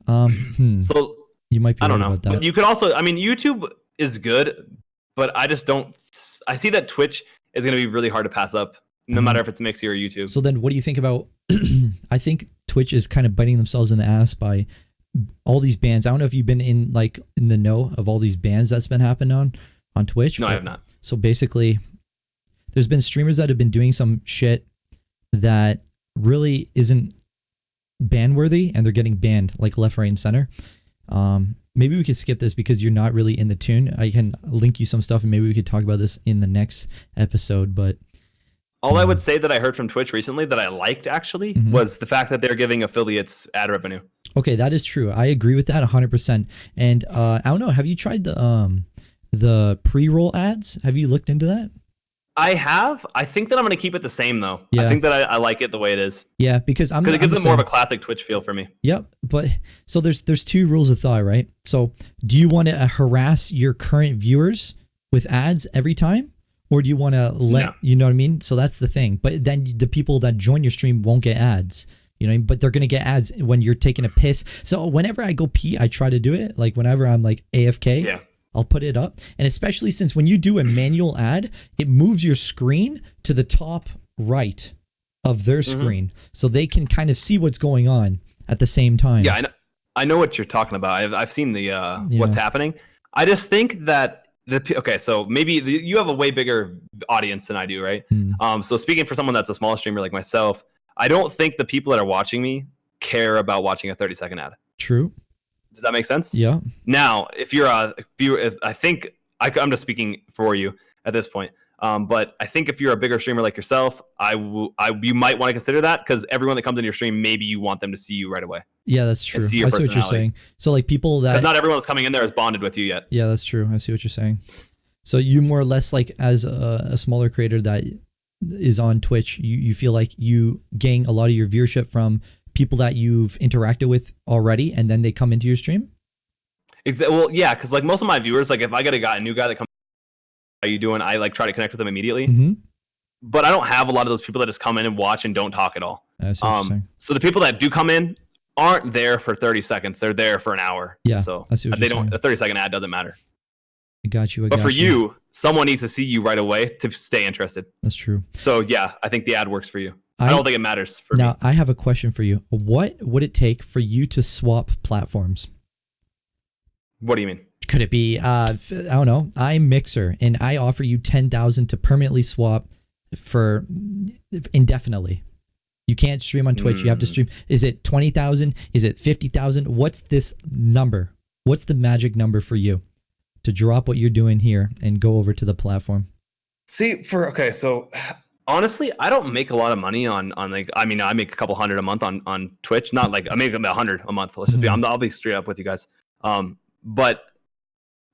So you might be I don't know, about that. but you could also, I mean, YouTube is good, but I just don't. I see that Twitch is going to be really hard to pass up, no matter if it's Mixer or YouTube. So then, what do you think about? I think Twitch is kind of biting themselves in the ass by all these bans. I don't know if you've been in the know of all these bans that's been happening on Twitch. No, I have not. So basically, there's been streamers that have been doing some shit that really isn't ban worthy, and they're getting banned like left, right, and center. Maybe we could skip this because you're not really in the tune. I can link you some stuff, and maybe we could talk about this in the next episode. But all I would say that I heard from Twitch recently that I liked actually was the fact that they're giving affiliates ad revenue. Okay, that is true. I agree with that 100%. And I don't know. Have you tried the pre-roll ads? Have you looked into that? I have. I think that I'm going to keep it the same though. Yeah. I think that I like it the way it is. Yeah, because it gives it more of a classic Twitch feel for me. Yep. But so there's 2 rules of thought, right? So do you want to harass your current viewers with ads every time, or do you want to you know what I mean? So that's the thing. But then the people that join your stream won't get ads. You know, but they're gonna get ads when you're taking a piss. So whenever I go pee, I try to do it. Like whenever I'm like AFK. Yeah. I'll put it up. And especially since when you do a manual ad, it moves your screen to the top right of their screen. So they can kind of see what's going on at the same time. Yeah, I know what you're talking about. I've seen the what's happening. I just think that so maybe you have a way bigger audience than I do, right? So speaking for someone that's a small streamer like myself, I don't think the people that are watching me care about watching a 30-second ad. True. Does that make sense? Yeah. Now, I think I'm just speaking for you at this point. But I think if you're a bigger streamer like yourself, you might want to consider that, because everyone that comes into your stream, maybe you want them to see you right away. Yeah, that's true. I see what you're saying. So like people that, because not everyone that's coming in there is bonded with you yet. Yeah, that's true. I see what you're saying. So you more or less, like as a smaller creator that is on Twitch, you feel like you gain a lot of your viewership from people that you've interacted with already, and then they come into your stream? Well, yeah, because like most of my viewers, like if I get a new guy that comes, how are you doing? I like try to connect with them immediately. But I don't have a lot of those people that just come in and watch and don't talk at all. I see what you're saying. So the people that do come in aren't there for 30 seconds. They're there for an hour. Yeah, so I see what you're saying. A 30-second ad doesn't matter. I got you. But for you, someone needs to see you right away to stay interested. That's true. So yeah, I think the ad works for you. I don't think it matters for me. Now, I have a question for you. What would it take for you to swap platforms? What do you mean? Could it be, I don't know, I'm Mixer, and I offer you 10,000 to permanently swap for indefinitely. You can't stream on Twitch. You have to stream. Is it 20,000? Is it 50,000? What's this number? What's the magic number for you to drop what you're doing here and go over to the platform? See, so honestly, I don't make a lot of money on like, I mean, I make a couple hundred a month on Twitch. Not like I make about 100 a month. Let's just be, I'll be straight up with you guys. But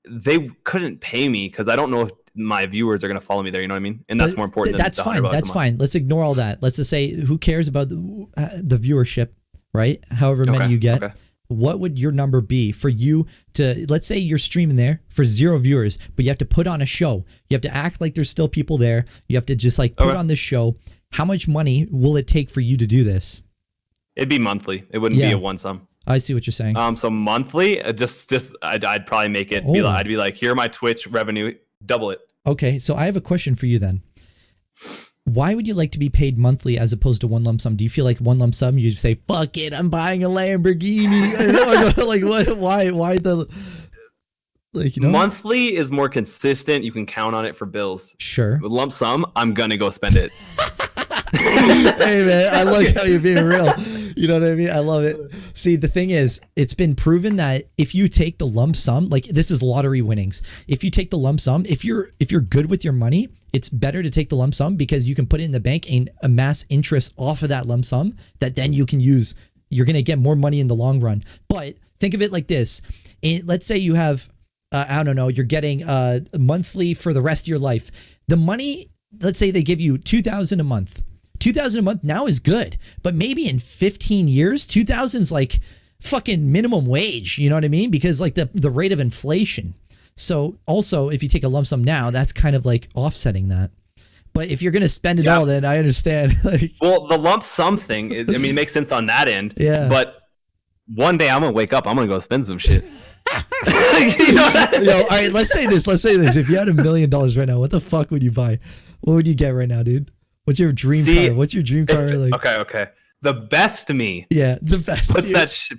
they couldn't pay me because I don't know if my viewers are going to follow me there. You know what I mean? And that's more important. That's fine. That's fine. Let's ignore all that. Let's just say, who cares about the viewership, right? However many you get. Okay. What would your number be for you to, let's say you're streaming there for 0 viewers, but you have to put on a show. You have to act like there's still people there. You have to just like put on this show. How much money will it take for you to do this? It'd be monthly. It wouldn't be a one sum. I see what you're saying. So monthly, I'd probably make it. I'd be like, here are my Twitch revenue, double it. Okay, so I have a question for you then. Why would you like to be paid monthly as opposed to one lump sum? Do you feel like one lump sum, you'd say, fuck it, I'm buying a Lamborghini? Like, what? Why the, like, you know? Monthly is more consistent. You can count on it for bills. Sure. With lump sum, I'm going to go spend it. Hey, man, I like how you're being real. You know what I mean? I love it. See, the thing is, it's been proven that if you take the lump sum, like this is lottery winnings. If you take the lump sum, if you're good with your money, it's better to take the lump sum because you can put it in the bank and amass interest off of that lump sum that then you can use. You're going to get more money in the long run. But think of it like this. Let's say you have, I don't know, you're getting monthly for the rest of your life. The money, let's say they give you $2,000 a month. $2,000 a month now is good, but maybe in 15 years, 2,000's like fucking minimum wage. You know what I mean? Because like the rate of inflation. So also, if you take a lump sum now, that's kind of like offsetting that. But if you're going to spend it all, then I understand. Like, well, the lump sum thing, it makes sense on that end. Yeah. But one day I'm going to wake up, I'm going to go spend some shit. Yo, all right, let's say this. If you had $1 million right now, what the fuck would you buy? What would you get right now, dude? What's your dream car? What's your dream car like? Okay. The best to me. Yeah, the best. Puts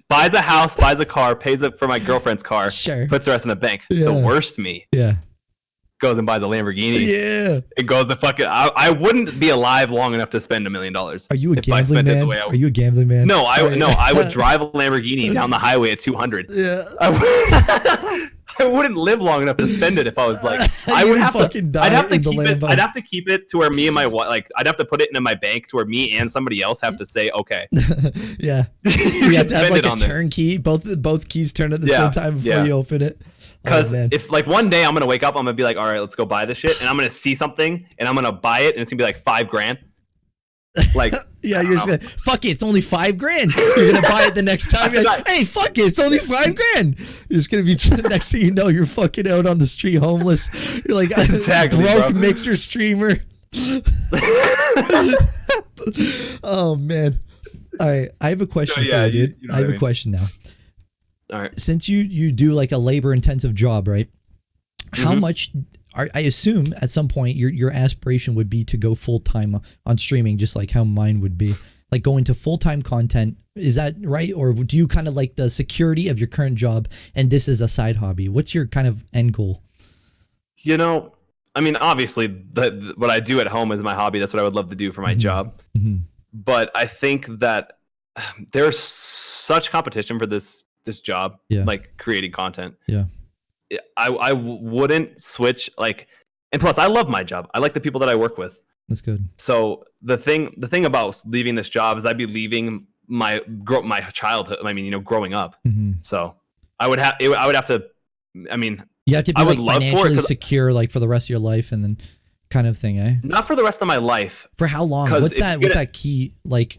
buys a house, buys a car, pays it for my girlfriend's car. Sure. Puts the rest in the bank. Yeah. The worst me. Yeah. Goes and buys a Lamborghini. Yeah. It goes to fucking. I wouldn't be alive long enough to spend $1 million. Are you a gambling man? Are you a gambling man? No, I would drive a Lamborghini down the highway at 200. Yeah. I wouldn't live long enough to spend it if I was like, I would have to. I'd have to keep it to where me and my wife, like, I'd have to put it into my bank to where me and somebody else have to say, okay. Yeah. You have to have like a turn key. Both keys turn at the same time before you open it. Because if like one day I'm gonna wake up, I'm gonna be like, all right, let's go buy this shit, and I'm gonna see something, and I'm gonna buy it, and it's gonna be like $5,000. Like, yeah, you're just gonna, fuck it, it's only $5,000. You're gonna buy it the next time. You're like, hey, fuck it, it's only $5,000. You're just gonna be next thing you know, you're fucking out on the street homeless. You're like exactly, broke mixer streamer. Oh man. All right, I have a question for you, dude. I have a question now. All right. Since you do like a labor intensive job, right? How much? I assume at some point your aspiration would be to go full time on streaming, just like how mine would be, like going to full time content. Is that right, or do you kind of like the security of your current job and this is a side hobby? What's your kind of end goal? You know, I mean, obviously, what I do at home is my hobby. That's what I would love to do for my job. But I think that there's such competition for this job, like creating content. Yeah. I wouldn't switch, like, and plus I love my job. I like the people that I work with. That's good. So the thing about leaving this job is I'd be leaving my childhood. I mean, you know, growing up. So I would have to. I mean, you have to be like financially secure, like for the rest of your life, and then kind of thing, eh? Not for the rest of my life. For how long? What's that key? Like,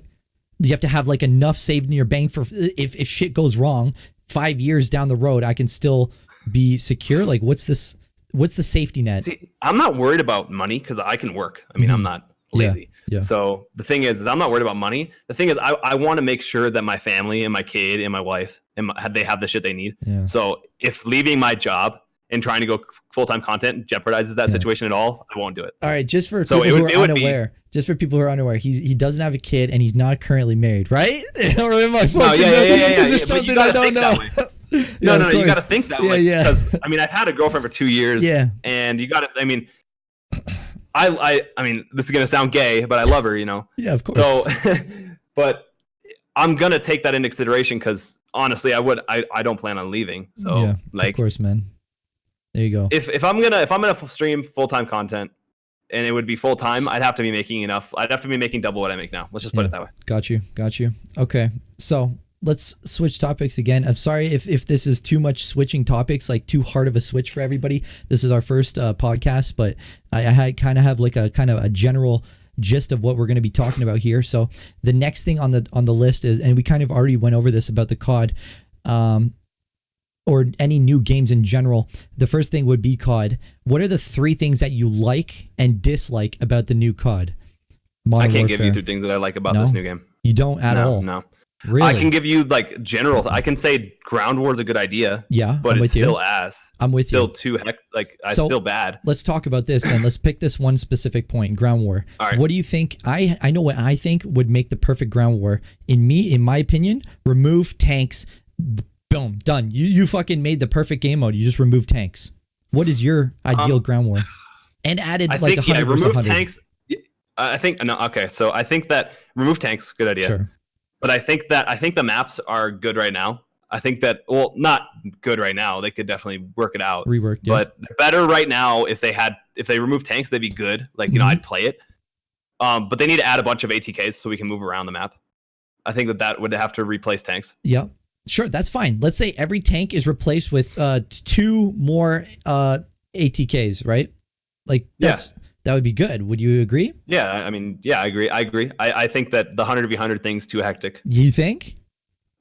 you have to have like enough saved in your bank for if shit goes wrong, 5 years down the road, I can still be secure. Like, what's the safety net? See, I'm not worried about money because I can work. I mean, I'm not lazy. Yeah. So the thing is I'm not worried about money. The thing is I want to make sure that my family and my kid and my wife they have the shit they need. Yeah. So if leaving my job and trying to go full-time content jeopardizes that situation at all, I won't do it. All right, just for people who are unaware, he doesn't have a kid and he's not currently married, right? Or am I fucking Is there something I don't know? No, you got to think that way. Because I mean, I've had a girlfriend for 2 years. Yeah. And you got to. I mean, I mean, this is gonna sound gay, but I love her. You know. Yeah, of course. So, but I'm gonna take that into consideration because honestly, I don't plan on leaving. So Yeah, like, of course, man. There you go. If I'm gonna stream full-time content and it would be full-time, I'd have to be making enough. I'd have to be making double what I make now. Let's just put it that way. Got you. Okay, so let's switch topics again. I'm sorry if this is too much switching topics, like too hard of a switch for everybody. This is our first podcast, but I kind of have like a kind of a general gist of what we're going to be talking about here. So the next thing on the list is, and we kind of already went over this about the COD, or any new games in general. The first thing would be COD. What are the 3 things that you like and dislike about the new COD? I can't give you 3 things that I like about this new game. You don't at all? No. Really? I can give you like general. I can say ground war is a good idea. Yeah, but it's still ass. I'm with you. Still too still bad. Let's talk about this then. Let's pick this one specific point, ground war. All right. What do you think? I know what I think would make the perfect ground war. In my opinion, remove tanks. Boom, done. You fucking made the perfect game mode. You just remove tanks. What is your ideal ground war? And added like 100 versus 100. Tanks. I think no. Okay, so I think that remove tanks, good idea. Sure. But I think the maps are good right now. I think that, well, not good right now. They could definitely work it out. Rework, yeah. But better right now if they remove tanks, they'd be good. Like, you know, I'd play it. But they need to add a bunch of ATKs so we can move around the map. I think that would have to replace tanks. Yeah. Sure, that's fine. Let's say every tank is replaced with 2 more ATKs, right? Like that would be good. Would you agree? Yeah, I mean, yeah, I agree. I think that the 100v100 thing's too hectic. You think?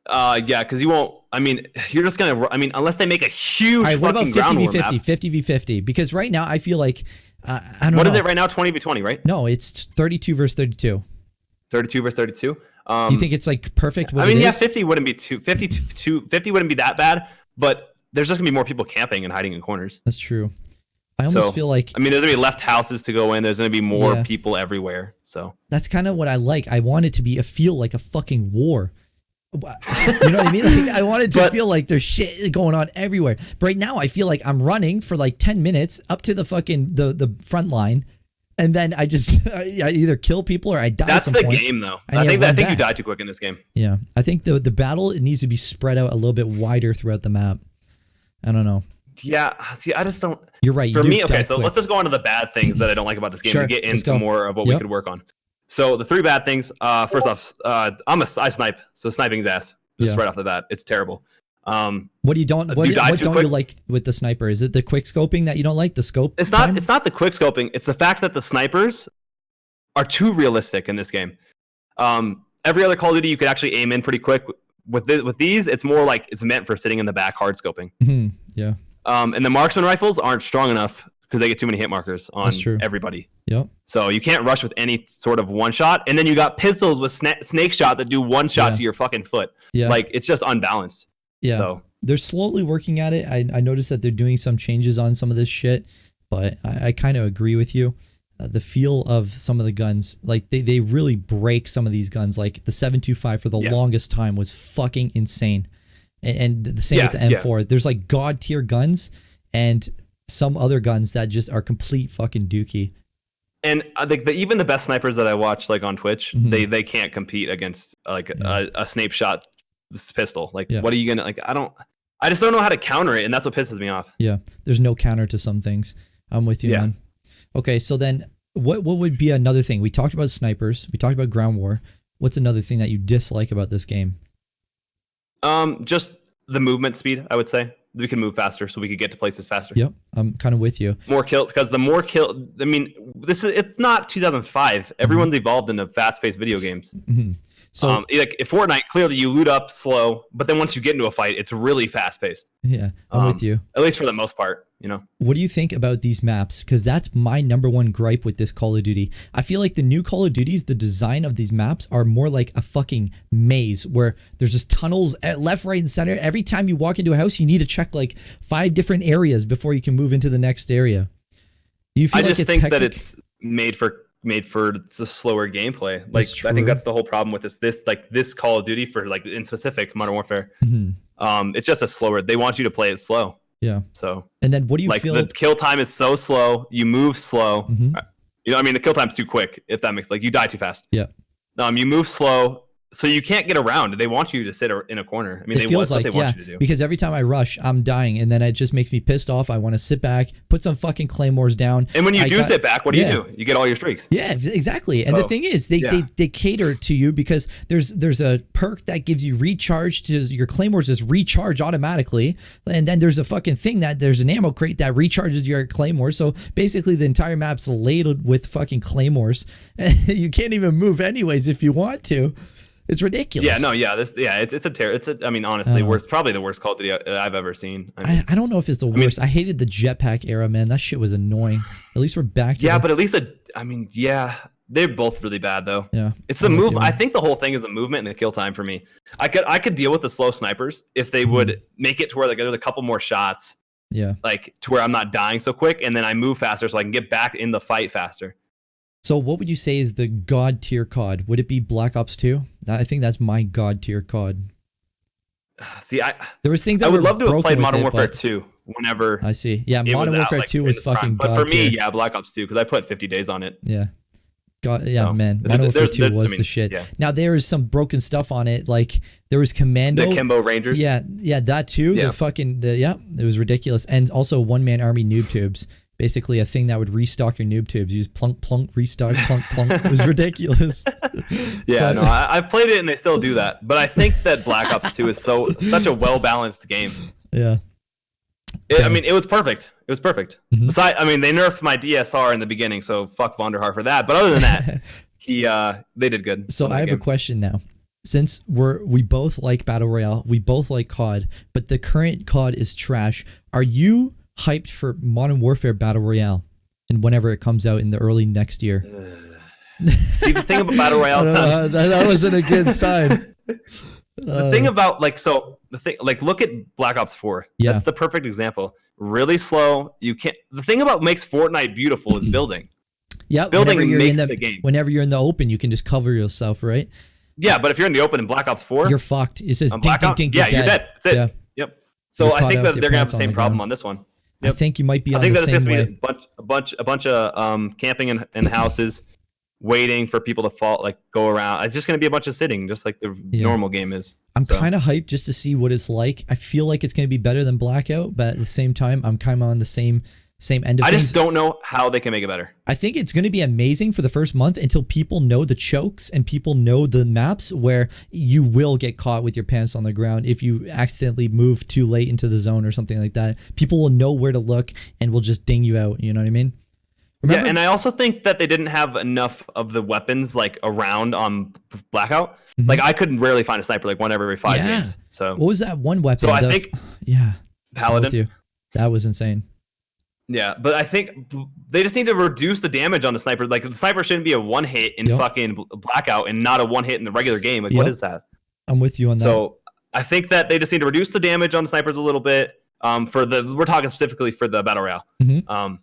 Yeah, because you won't. I mean, you're just gonna. I mean, unless they make a huge. All right, what about fucking 50v50? 50v50? Because right now I feel like I don't know. What is it right now? 20v20, right? No, it's 32 versus 32. 32 versus 32. You think it's like perfect? I mean, yeah, 50 wouldn't be 50 wouldn't be that bad, but there's just gonna be more people camping and hiding in corners. That's true. I almost feel like, I mean, there's gonna be left houses to go in. There's gonna be more people everywhere. So that's kind of what I like. I want it to feel like a fucking war. You know what I mean? Like, I want it to feel like there's shit going on everywhere. But right now, I feel like I'm running for like 10 minutes up to the fucking the front line, and then I either kill people or I die. That's the game, though. I think you die too quick in this game. Yeah, I think the battle, it needs to be spread out a little bit wider throughout the map. I don't know. Yeah, see, I just don't. You're right. For me, okay, so let's just go on to the bad things that I don't like about this game to get into more of what we could work on. So the 3 bad things. First off, I snipe, so sniping's ass. Just right off the bat, it's terrible. What do you don't? What don't you like with the sniper? Is it the quick scoping that you don't like? The scope? It's not. It's not the quick scoping. It's the fact that the snipers are too realistic in this game. Every other Call of Duty, you could actually aim in pretty quick. With these, it's more like it's meant for sitting in the back, hard scoping. Yeah. And the marksman rifles aren't strong enough because they get too many hit markers on everybody. Yep. So you can't rush with any sort of one shot. And then you got pistols with snake shot that do one shot to your fucking foot. Yeah. Like, it's just unbalanced. Yeah. So they're slowly working at it. I noticed that they're doing some changes on some of this shit, but I kind of agree with you. The feel of some of the guns, like they really break some of these guns. Like the 7.25 for the longest time was fucking insane. And the same with the M4. There's like god tier guns and some other guns that just are complete fucking dookie. And I think even the best snipers that I watch like on Twitch, they can't compete against like a snape shot pistol. Like, what are you gonna like? I just don't know how to counter it, and that's what pisses me off. Yeah, there's no counter to some things. I'm with you, man. Okay, so then what would be another thing? We talked about snipers. We talked about ground war. What's another thing that you dislike about this game? Just the movement speed, I would say. We can move faster so we could get to places faster. Yep, I'm kind of with you. More kills, because the more kill, I mean, it's not 2005. Everyone's evolved into fast-paced video games. So like in Fortnite, clearly you loot up slow, but then once you get into a fight, it's really fast-paced. Yeah, I'm with you. At least for the most part, you know. What do you think about these maps? Because that's my #1 gripe with this Call of Duty. I feel like the new Call of Duties, the design of these maps are more like a fucking maze where there's just tunnels at left, right, and center. Every time you walk into a house, you need to check like 5 different areas before you can move into the next area. Do you feel I like just think that it's made for the slower gameplay. Like, I think that's the whole problem with this Call of Duty for like in specific Modern Warfare. It's just a slower. They want you to play it slow. Yeah. So. And then what do you feel? The kill time is so slow. You move slow. You know, I mean, the kill time's too quick. If that makes you die too fast. Yeah. You move slow. so you can't get around. They want you to sit in a corner. I mean, It feels that's like, what they want you to do. because every time I rush, I'm dying, and then it just makes me pissed off. I want to sit back, put some fucking claymores down. And when you do sit back, what do you do? You get all your streaks. Yeah, exactly. And the thing is, they cater to you because there's a perk that gives you recharge to your claymores, just recharge automatically, and then there's a fucking thing that there's an ammo crate that recharges your claymores. So basically, the entire map's ladled with fucking claymores, and you can't even move anyways if you want to. It's ridiculous. Yeah, no, yeah, I mean, honestly, probably the worst Call of Duty I've ever seen. I don't know if it's the worst. I hated the jetpack era, man. That shit was annoying. At least we're back to but at least they're both really bad though. Yeah. It's the move. I think the whole thing is the movement and the kill time for me. I could deal with the slow snipers if they would make it to where like there's a couple more shots. Yeah. Like to where I'm not dying so quick, and then I move faster so I can get back in the fight faster. So what would you say is the god tier COD? Would it be Black Ops 2? I think that's my god tier COD. See, there was things that I would love to have played Modern it, Warfare 2 whenever. I see. Yeah, Modern Warfare 2 was fucking god tier. But for me, yeah, Black Ops 2 because I put 50 days on it. Yeah. God, yeah, so, man. Modern Warfare 2 was the shit. Yeah. Now there is some broken stuff on it, like there was Commando. The Kimbo Rangers. Yeah, that too. Yeah. It was ridiculous. And also one-man army noob tubes. Basically a thing that would restock your noob tubes. You just plunk, plunk, restock, plunk, plunk. It was ridiculous. Yeah, no, I've played it and they still do that. But I think that Black Ops 2 is such a well-balanced game. Yeah. I mean, it was perfect. It was perfect. Besides, I mean, they nerfed my DSR in the beginning, so fuck Vonderhaar for that. But other than that, they did good. So I have a question now. Since we both like Battle Royale, we both like COD, but the current COD is trash. Are you hyped for Modern Warfare Battle Royale and whenever it comes out in the early next year? See, the thing about Battle Royale that wasn't a good sign. The thing about look at Black Ops 4. Yeah. That's the perfect example. Really slow. The thing about makes Fortnite beautiful is building. Yeah, building makes the game. Whenever you're in the open, you can just cover yourself, right? Yeah, but if you're in the open in Black Ops 4, you're fucked. It says ding, ding, ding, yeah, you're dead. That's it. Yeah. Yep. So I think that they're gonna have the same problem on this one. Yep. I think you might be on the same way. I think that it's going to be a bunch of camping in houses, waiting for people to go around. It's just going to be a bunch of sitting, just like the normal game is. I'm kind of hyped just to see what it's like. I feel like it's going to be better than Blackout, but at the same time, I'm kind of on the same end of things. I just don't know how they can make it better. I think it's going to be amazing for the first month until people know the chokes and people know the maps where you will get caught with your pants on the ground if you accidentally move too late into the zone or something like that. People will know where to look and will just ding you out. You know what I mean? Remember? Yeah, and I also think that they didn't have enough of the weapons around on Blackout. Like I could rarely find a sniper one every 5 games. So what was that one weapon? So I think Paladin. That was insane. Yeah, but I think they just need to reduce the damage on the sniper. Like the sniper shouldn't be a one hit in fucking Blackout and not a one hit in the regular game. What is that? I'm with you on that. So I think that they just need to reduce the damage on the snipers a little bit. We're talking specifically for the Battle Royale.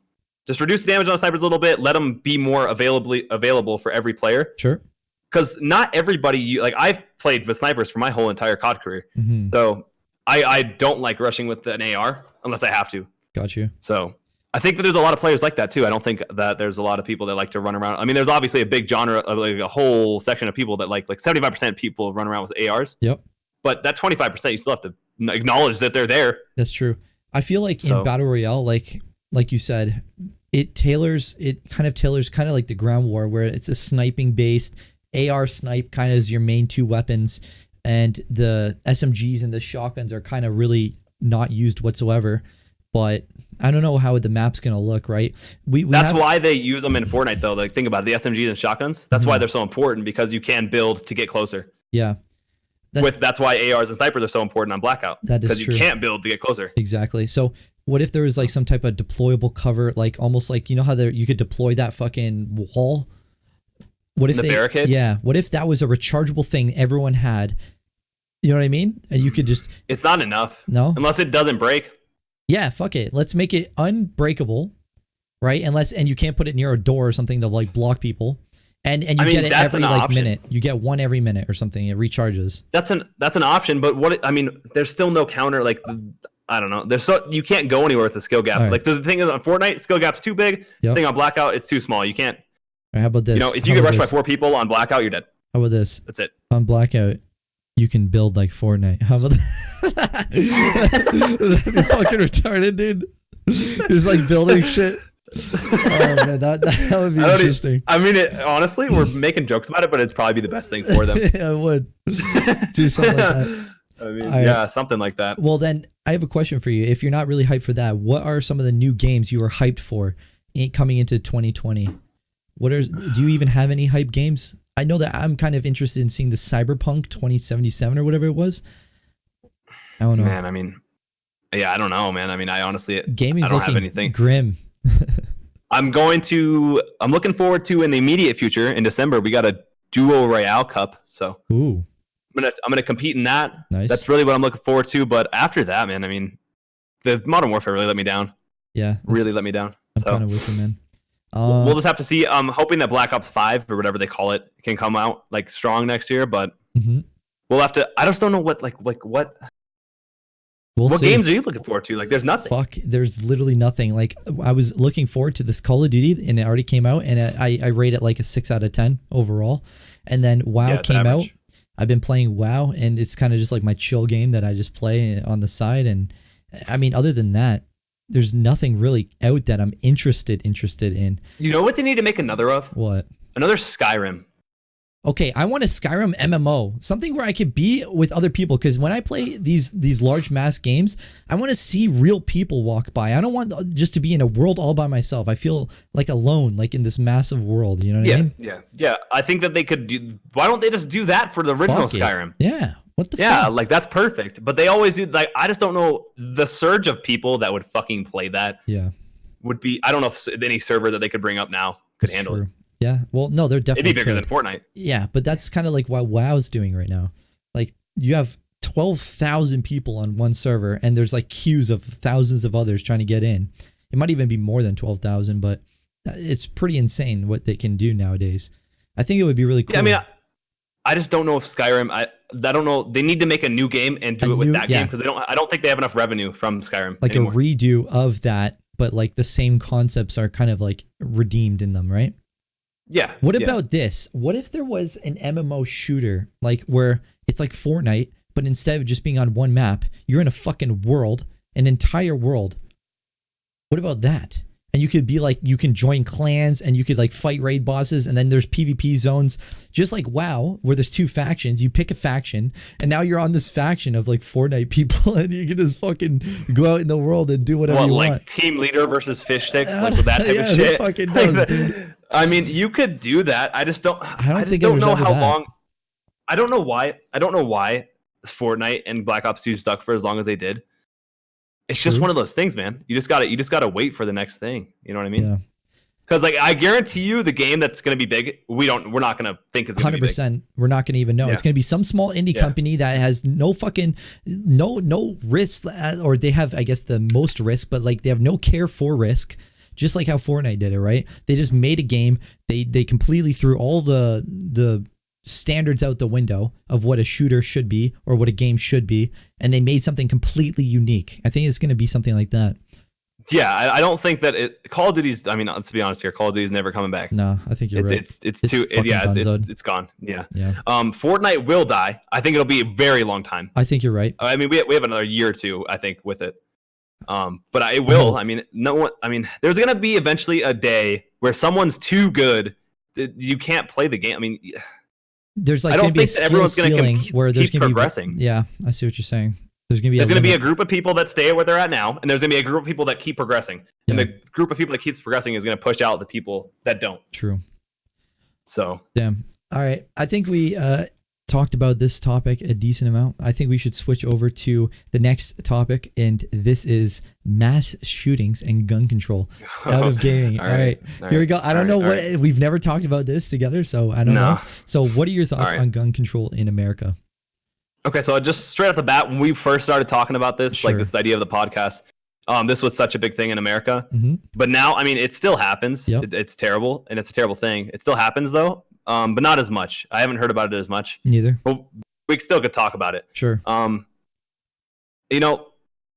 Just reduce the damage on the snipers a little bit. Let them be more available for every player. Sure. Because not everybody I've played with snipers for my whole entire COD career. So I don't like rushing with an AR unless I have to. Got you. So I think that there's a lot of players like that too. I don't think that there's a lot of people that like to run around. I mean, there's obviously a big genre of a whole section of people that like 75% of people run around with ARs. Yep. But that 25%, you still have to acknowledge that they're there. That's true. I feel like in Battle Royale, like you said, it kind of tailors like the ground war where it's a sniping based AR snipe kind of is your main two weapons, and the SMGs and the shotguns are kind of really not used whatsoever. But I don't know how the map's gonna look, right? That's why they use them in Fortnite, though. Like, think about it, the SMGs and shotguns. That's why they're so important, because you can build to get closer. Yeah, that's why ARs and snipers are so important on Blackout. That is true. Because you can't build to get closer. Exactly. So what if there was some type of deployable cover, almost you know how you could deploy that fucking wall? What if the barricade? Yeah. What if that was a rechargeable thing everyone had? You know what I mean? And you could just. It's not enough. No. Unless it doesn't break. Yeah, fuck it. Let's make it unbreakable, right? And you can't put it near a door or something to block people. And you get it every minute. You get one every minute or something. It recharges. That's an option, but there's still no counter. I don't know. You can't go anywhere with the skill gap. Right. The thing is on Fortnite, skill gap's too big. Yep. The thing on Blackout, it's too small. You can't. Right, how about this? If you get rushed by 4 people on Blackout, you're dead. How about this? That's it. On Blackout, you can build like Fortnite. How about that? That'd be fucking retarded, dude. Just like building shit. Oh man, that would be interesting. I mean, honestly, we're making jokes about it, but it'd probably be the best thing for them. Yeah, I would do something like that. I mean, yeah, something like that. Well, then I have a question for you. If you're not really hyped for that, what are some of the new games you are hyped for coming into 2020? Do you even have any hype games? I know that I'm kind of interested in seeing the Cyberpunk 2077 or whatever it was. I don't know. Man, I mean, yeah, I don't know, man. I mean, I honestly, gaming's I don't have looking anything. Grim. I'm looking forward to in the immediate future in December, we got a Duo Royale Cup. So ooh, I'm gonna compete in that. Nice. That's really what I'm looking forward to. But after that, man, I mean, the Modern Warfare really let me down. Yeah. Really let me down. I'm kind of with you, man. We'll just have to see. I'm hoping that Black Ops 5 or whatever they call it can come out like strong next year, but we'll have to. I just don't know what what games are you looking forward to? Like, there's nothing. Fuck, there's literally nothing. Like, I was looking forward to this Call of Duty, and it already came out, and I rate it like a 6 out of 10 overall. And then WoW came out. I've been playing WoW, and it's kind of just like my chill game that I just play on the side. And I mean, other than that, there's nothing really out that I'm interested in. You know what they need to make another of? What? Another Skyrim. Okay, I want a Skyrim MMO, something where I could be with other people. Because when I play these large mass games, I want to see real people walk by. I don't want just to be in a world all by myself. I feel like alone, like in this massive world. You know what I mean? Yeah. I think that they could do. Why don't they just do that for the original Skyrim? Yeah. What the fuck? Yeah, like that's perfect. But they always do. Like, I just don't know the surge of people that would fucking play that. Yeah. Would be. I don't know if any server that they could bring up now could handle it. Yeah, well, no, they're definitely. It'd be bigger than Fortnite. Yeah, but that's kind of like what WoW's doing right now. Like, you have 12,000 people on one server, and there's like queues of thousands of others trying to get in. It might even be more than 12,000, but it's pretty insane what they can do nowadays. I think it would be really cool. Yeah, I mean, I just don't know if Skyrim. I don't know. They need to make a new game and do it with that game because I don't think they have enough revenue from Skyrim. Like anymore. A redo of that, but like the same concepts are kind of like redeemed in them, right? Yeah. What about this? What if there was an MMO shooter, like where it's like Fortnite, but instead of just being on one map, you're in a fucking world, an entire world. What about that? And you could be like, you can join clans and you could like fight raid bosses, and then there's PvP zones, just like WoW, where there's 2 factions. You pick a faction, and now you're on this faction of like Fortnite people, and you can just fucking go out in the world and do whatever you want. Like team leader versus fish sticks, like with that type of shit. Fucking does, dude. I mean, you could do that. I just don't know how long. I don't know why Fortnite and Black Ops 2 stuck for as long as they did. It's just one of those things, man. You just gotta wait for the next thing. You know what I mean? Yeah. Because like I guarantee you, the game that's gonna be big, we're not gonna think is gonna be big. 100%. We're not gonna even know. Yeah. It's gonna be some small indie company that has no risk, or they have, I guess, the most risk, but like they have no care for risk. Just like how Fortnite did it, right? They just made a game. They completely threw all the standards out the window of what a shooter should be or what a game should be, and they made something completely unique. I think it's going to be something like that. Yeah, I don't think that Call of Duty's. I mean, let's be honest here. Call of Duty's never coming back. No, I think you're right. It's gone. Yeah. Fortnite will die. I think it'll be a very long time. I think you're right. I mean, we have another year or two, I think, with it. But it will. I mean, no one. I mean, there's gonna be eventually a day where someone's too good that you can't play the game. I mean, there's like going to be a skill ceiling where there's going to be progressing. Yeah, I see what you're saying. There's going to be a group of people that stay where they're at now, and there's going to be a group of people that keep progressing. Yeah. And the group of people that keeps progressing is going to push out the people that don't. True. So. Damn. All right. I think we talked about this topic a decent amount. I think we should switch over to the next topic, and this is mass shootings and gun control out of gaming. All right. Here we go. I don't know what we've never talked about this together, so I don't know. So what are your thoughts on gun control in America? Okay, so just straight off the bat, when we first started talking about this, like this idea of the podcast, this was such a big thing in America. But now, I mean, it still happens. It's terrible, and it's a terrible thing. It still happens, though, but not as much. I haven't heard about it as much. Neither. But we still could talk about it. Sure. You know,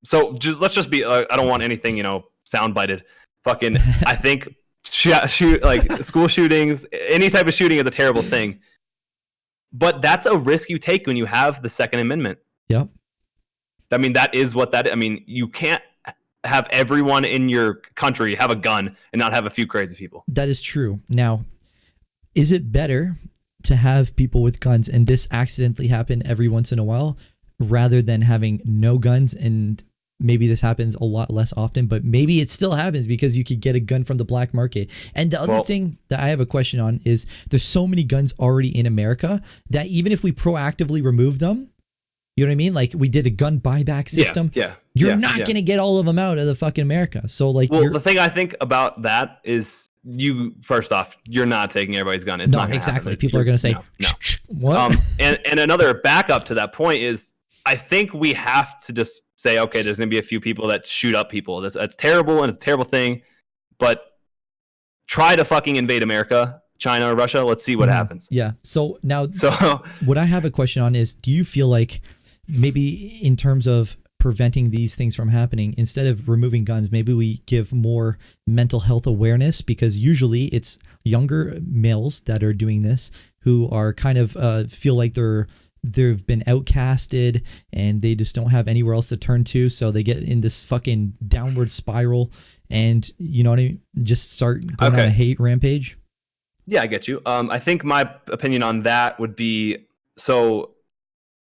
so let's just be. I don't want anything, soundbited. Fucking, I think shoot like school shootings, any type of shooting is a terrible thing. But that's a risk you take when you have the Second Amendment. Yep. I mean, that is what that. I mean, you can't have everyone in your country have a gun and not have a few crazy people. That is true. Now, is it better to have people with guns and this accidentally happen every once in a while, rather than having no guns and maybe this happens a lot less often, but maybe it still happens because you could get a gun from the black market? And the other thing that I have a question on is there's so many guns already in America that even if we proactively remove them, you know what I mean? Like we did a gun buyback system. You're not going to get all of them out of the fucking America. So like, the thing I think about that is first off, you're not taking everybody's gun. It's not exactly. Happen. People are going to say, no. What? And another backup to that point is I think we have to just say, okay, there's going to be a few people that shoot up people. That's terrible and it's a terrible thing, but try to fucking invade America, China, or Russia. Let's see what happens. Yeah. So what I have a question on is, do you feel like maybe in terms of preventing these things from happening, instead of removing guns, maybe we give more mental health awareness? Because usually it's younger males that are doing this who are kind of feel like they've been outcasted and they just don't have anywhere else to turn to, so they get in this fucking downward spiral and, you know what I mean, just start going on a hate rampage. Yeah, I get you. I think my opinion on that would be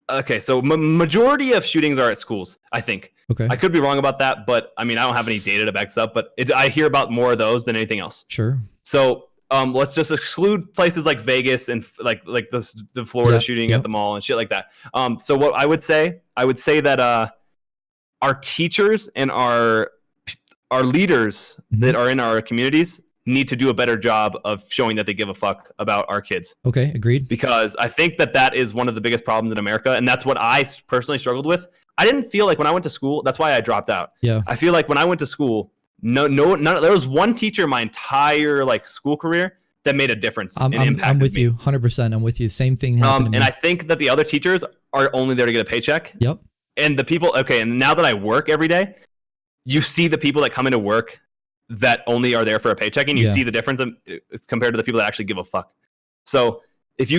majority of shootings are at schools, I think. Okay. I could be wrong about that, but I mean, I don't have any data to back this up, but I hear about more of those than anything else. Sure. So let's just exclude places like Vegas and like the Florida shooting at the mall and shit like that. So what I would say that our teachers and our leaders that are in our communities need to do a better job of showing that they give a fuck about our kids. Okay, agreed. Because I think that is one of the biggest problems in America, and that's what I personally struggled with. I didn't feel like when I went to school, that's why I dropped out. Yeah. I feel like when I went to school, none. There was one teacher my entire school career that made a difference and impacted me. I'm with you, 100%. I'm with you. Same thing happened to me. And I think that the other teachers are only there to get a paycheck. Yep. And the people, and now that I work every day, you see the people that come into work that only are there for a paycheck, and you see the difference compared to the people that actually give a fuck. So if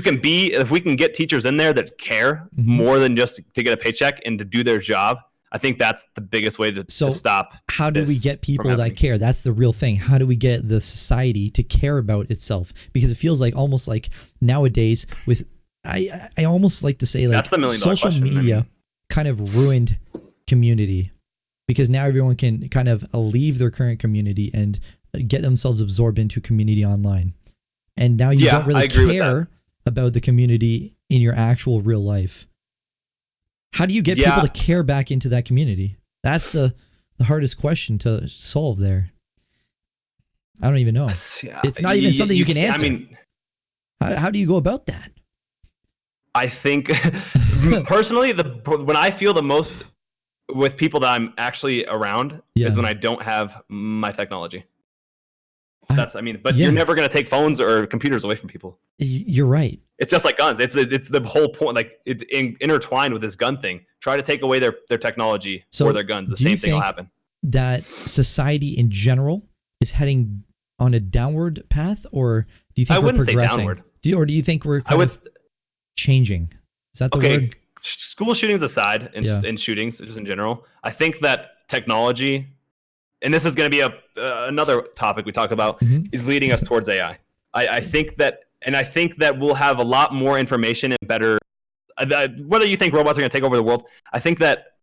we can get teachers in there that care more than just to get a paycheck and to do their job, I think that's the biggest way to stop. How do we get people that care? That's the real thing. How do we get the society to care about itself? Because it feels like almost like nowadays with, I almost like to say like social media kind of ruined community. Because now everyone can kind of leave their current community and get themselves absorbed into community online. And now you don't really care about the community in your actual real life. How do you get people to care back into that community? That's the hardest question to solve there. I don't even know. It's not even something you can answer. I mean, how do you go about that? I think, personally, when I feel the most with people that I'm actually around is when I don't have my technology. But you're never going to take phones or computers away from people. You're right. It's just like guns. It's the whole point. Like it's intertwined with this gun thing. Try to take away their technology or their guns. The same thing will happen. That society in general is heading on a downward path, or do you think we're progressing? Say downward. Do you think we're kind of changing? Is that the word? School shootings aside, and shootings just in general, I think that technology, and this is going to be another topic we talk about, is leading us towards AI. I think that we'll have a lot more information and better. Whether you think robots are going to take over the world, I think that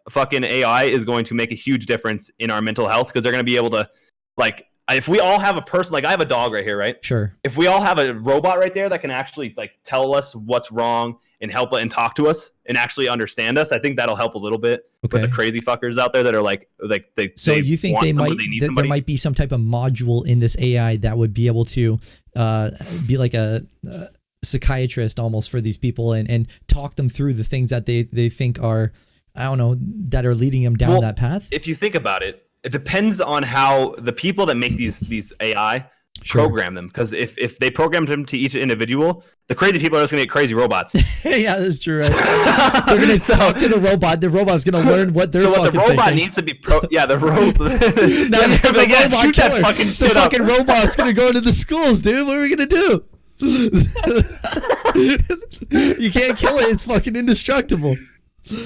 fucking AI is going to make a huge difference in our mental health, because they're going to be able to, like, if we all have a person, like I have a dog right here, right? Sure. If we all have a robot right there that can actually tell us what's wrong and help and talk to us and actually understand us, I think that'll help a little bit with the crazy fuckers out there that are they. So you think there might be some type of module in this AI that would be able to be like a psychiatrist almost for these people and talk them through the things that they think are, I don't know, that are leading them down that path? If you think about it, it depends on how the people that make these AI program them. Because if they programmed them to each individual, the crazy people are just going to get crazy robots. Yeah, that's true. Right? They're going to talk to the robot. The robot's going to learn what they're fucking thinking. So what the robot needs to be the robot. Now you have a robot killer. The fucking robot's going to go into the schools, dude. What are we going to do? You can't kill it. It's fucking indestructible.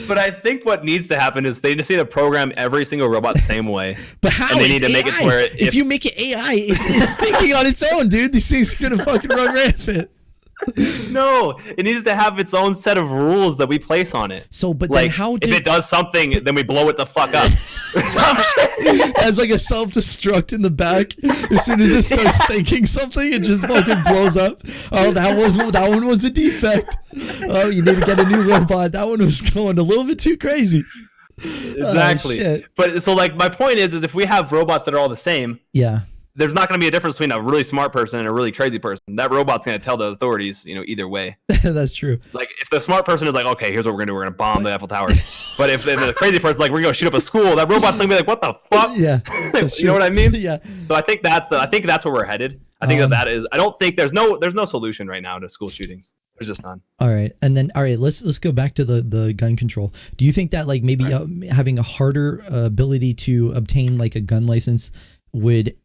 But I think what needs to happen is they just need to program every single robot the same way. But how? And they need to make it to where if you make it AI, it's thinking on its own, dude. These things are gonna fucking run rampant. No, it needs to have its own set of rules that we place on it. So, but like, then how if it does something, then we blow it the fuck up. As like a self-destruct in the back. As soon as it starts thinking something, it just fucking blows up. Oh, that one was a defect. Oh, you need to get a new robot. That one was going a little bit too crazy. Exactly. Oh, but so like my point is if we have robots that are all the same, yeah, there's not going to be a difference between a really smart person and a really crazy person. That robot's going to tell the authorities, either way. That's true. Like if the smart person is like, okay, here's what we're going to do. We're going to bomb the Eiffel Tower. But if the crazy person's like, we're going to shoot up a school, that robot's going to be like, what the fuck? Yeah. You know what I mean? Yeah. So I think that's where we're headed. I think that is, I don't think there's no solution right now to school shootings. There's just none. All right. And then, let's go back to the gun control. Do you think that like maybe having a harder ability to obtain like a gun license would,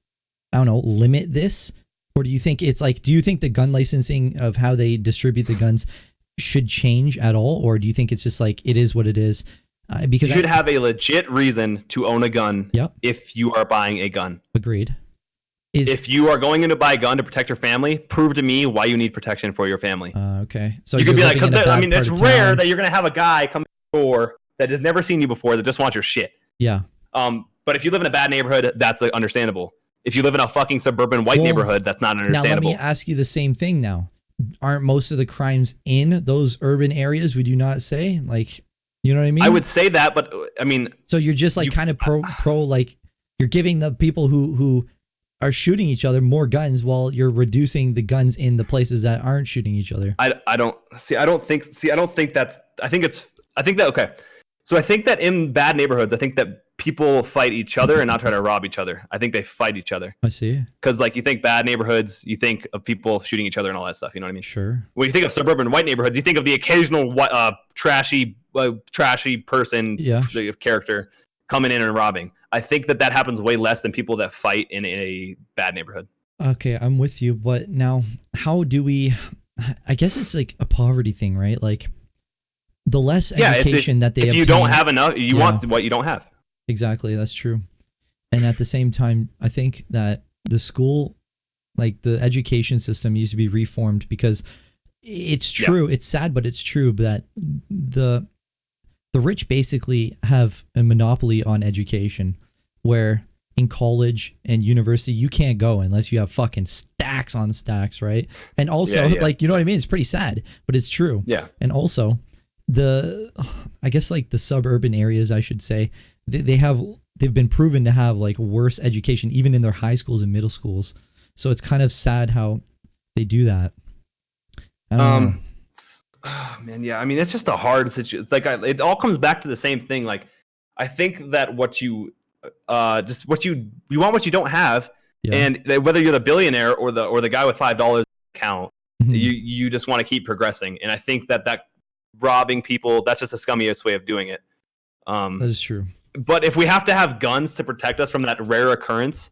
I don't know, limit this? Or do you think it's like, do you think the gun licensing of how they distribute the guns should change at all? Or do you think it's just like, it is what it is? Because you should have a legit reason to own a gun. Yep. If you are buying a gun. Agreed. If you are going in to buy a gun to protect your family, prove to me why you need protection for your family. Okay. So you could be like, it's rare that you're going to have a guy come to the door that has never seen you before that just wants your shit. Yeah. But if you live in a bad neighborhood, that's understandable. If you live in a fucking suburban white neighborhood, that's not understandable. Now let me ask you the same thing now. Aren't most of the crimes in those urban areas, would you not say? Like, you know what I mean? I would say that, but I mean... So you're just like kind of pro like, you're giving the people who are shooting each other more guns while you're reducing the guns in the places that aren't shooting each other. I think that in bad neighborhoods, I think that people fight each other and not try to rob each other. I think they fight each other. I see. Because like you think bad neighborhoods, you think of people shooting each other and all that stuff. You know what I mean? Sure. When you think of suburban white neighborhoods, you think of the occasional trashy person character coming in and robbing. I think that happens way less than people that fight in a bad neighborhood. Okay, I'm with you. But now, how do we... I guess it's like a poverty thing, right? Like, the less education that they if you obtain, don't have enough, you want what you don't have. Exactly, that's true. And at the same time, I think that the school, like the education system, needs to be reformed because it's true. Yeah. It's sad, but it's true that the rich basically have a monopoly on education, where in college and university you can't go unless you have fucking stacks on stacks, right? And also, like, you know what I mean? It's pretty sad, but it's true. Yeah. And also, I guess like the suburban areas, I should say, they've been proven to have like worse education even in their high schools and middle schools. So it's kind of sad how they do that. Oh, man, yeah. I mean, it's just a hard situation. Like it all comes back to the same thing. Like I think that what you want what you don't have, and whether you're the billionaire or the guy with $5 account, you just want to keep progressing. And I think that robbing people, that's just the scummiest way of doing it. That is true. But if we have to have guns to protect us from that rare occurrence,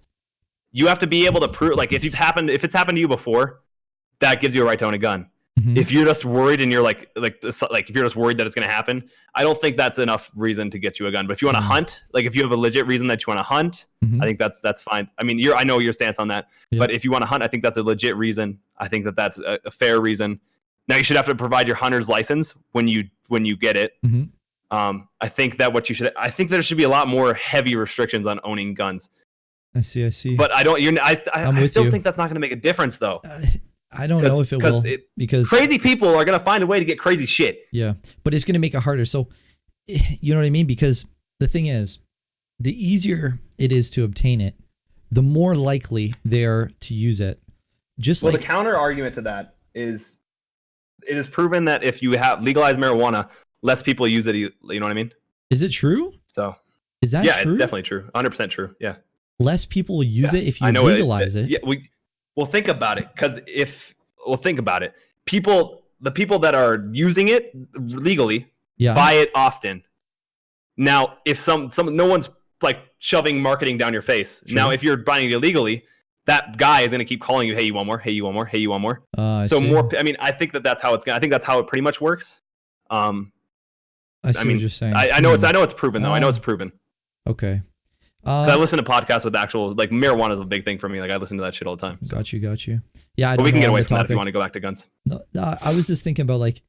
you have to be able to prove, like if it's happened to you before, that gives you a right to own a gun. Mm-hmm. If you're just worried and you're like if you're just worried that it's going to happen, I don't think that's enough reason to get you a gun. But if you want to hunt, like if you have a legit reason that you want to hunt, I think that's fine. I mean, I know your stance on that, but if you want to hunt, I think that's a legit reason. I think that's a fair reason. Now you should have to provide your hunter's license when you get it. Mm-hmm. I think there should be a lot more heavy restrictions on owning guns. I see. But I still think that's not going to make a difference though. I don't know if it will, because crazy people are going to find a way to get crazy shit. Yeah, but it's going to make it harder. So, you know what I mean? Because the thing is, the easier it is to obtain it, the more likely they are to use it. The counter argument to that is, it is proven that if you have legalized marijuana, less people use it. You know what I mean? Is it true? So is that true? Yeah, it's definitely true. 100% true. Yeah. Less people use it if you legalize it. Yeah, Well, think about it, because think about it. The people that are using it legally buy it often. Now, if no one's like shoving marketing down your face. True. Now, if you're buying it illegally, that guy is going to keep calling you, hey, you want more? Hey, you want more? Hey, you want more? I So see. more. I mean, I think that's how it's going. I think that's how it pretty much works. I see what you're saying. I know it's proven though. I know it's proven. Okay. I listen to podcasts with actual, like, marijuana is a big thing for me. Like, I listen to that shit all the time. So. Got you. Yeah, I don't we can know get away the from that topic. if you want to go back to guns. No, I was just thinking about, like,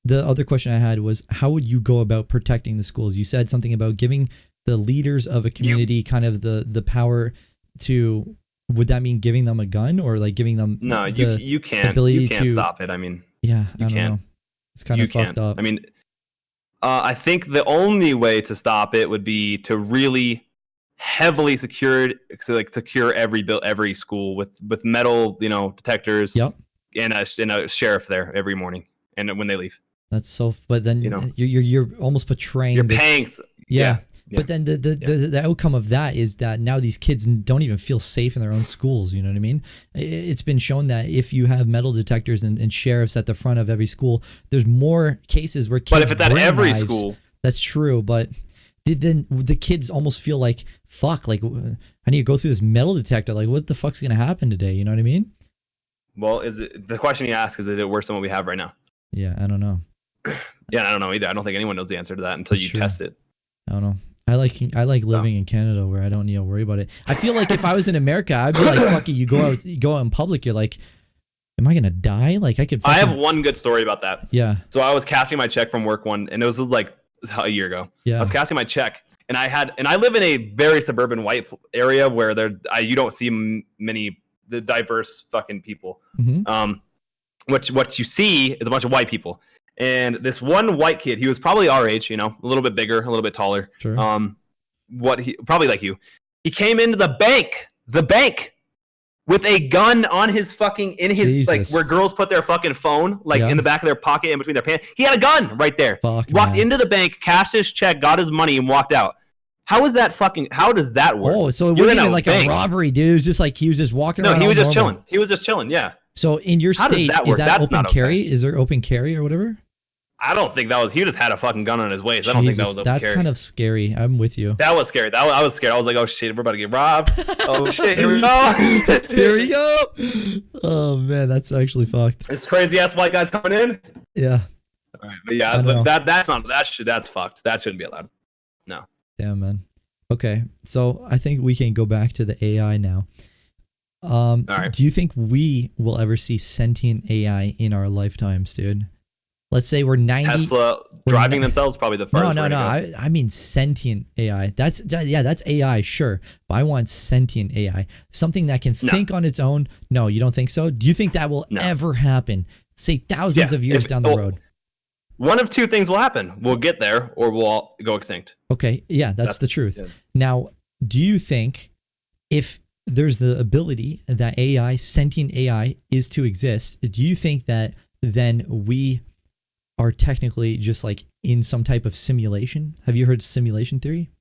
the other question I had was, how would you go about protecting the schools? You said something about giving the leaders of a community kind of the power to. Would that mean giving them a gun, or like giving them? No, you can't stop it. I mean, yeah, I don't know. It's kind of fucked up. I mean, I think the only way to stop it would be to really heavily secure every school with metal, detectors. Yep. And a sheriff there every morning, and when they leave. That's so. But then you're almost portraying. You're paying. Yeah. But then the outcome of that is that now these kids don't even feel safe in their own schools. You know what I mean? It's been shown that if you have metal detectors and sheriffs at the front of every school, there's more cases where kids. But if it's at every knives. school, that's true. But then the kids almost feel like, fuck, like I need to go through this metal detector. Like, what the fuck's gonna happen today? You know what I mean? Well, the question you ask is it worse than what we have right now? Yeah, I don't know. Yeah, I don't know either. I don't think anyone knows the answer to that until you test it. I don't know. I like living in Canada where I don't need to worry about it. I feel like if I was in America, I'd be like, fuck it, you go out in public, you're like, am I gonna die? Like I have one good story about that. Yeah. So I was cashing my check from work and it was like a year ago. Yeah. I was cashing my check, and I live in a very suburban white area where you don't see many the diverse fucking people. Mm-hmm. What you see is a bunch of white people. And this one white kid, he was probably our age, a little bit bigger, a little bit taller. Sure. Probably like you. He came into the bank with a gun on his Jesus. like where girls put their fucking phone, like in the back of their pocket in between their pants. He had a gun right there. Walked into the bank, cashed his check, got his money, and walked out. How does that work? Oh, so it wasn't even like a robbery, dude. It was just like he was just walking around. No, he was just chilling. He was just chilling, yeah. So in your state, is that open carry? Is there open carry or whatever? I don't think that was. He just had a fucking gun on his waist. I don't think that was open carry. That's kind of scary. I'm with you. That was scary. I was scared. I was like, oh shit, we're about to get robbed. Oh shit, here we go. Here we go. Oh man, that's actually fucked. This crazy ass white guy's coming in. Yeah. All right, but yeah, that's fucked. That shouldn't be allowed. No. Damn, man. Okay, so I think we can go back to the AI now. All right. Do you think we will ever see sentient AI in our lifetimes, dude? Let's say we're 90. Tesla driving themselves probably the first. No. I mean sentient AI. That's AI, sure. But I want sentient AI, something that can think on its own. No, you don't think so? Do you think that will ever happen? Say thousands of years down the road. One of two things will happen. We'll get there, or we'll all go extinct. Okay, yeah, that's the truth. Yeah. Now, do you think if there's the ability that AI, sentient AI, is to exist, do you think that then we are technically just like in some type of simulation? Have you heard simulation theory?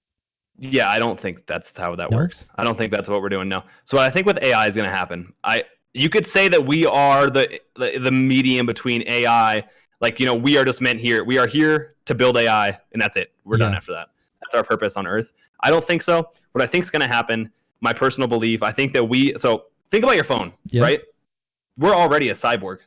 Yeah, I don't think that's how that works. I don't think that's what we're doing. No. So what I think with AI is going to happen, you could say that we are the medium between AI. Like, we are just meant here. We are here to build AI, and that's it. We're done after that. That's our purpose on Earth. I don't think so. What I think is going to happen, my personal belief, I think that think about your phone, right? We're already a cyborg.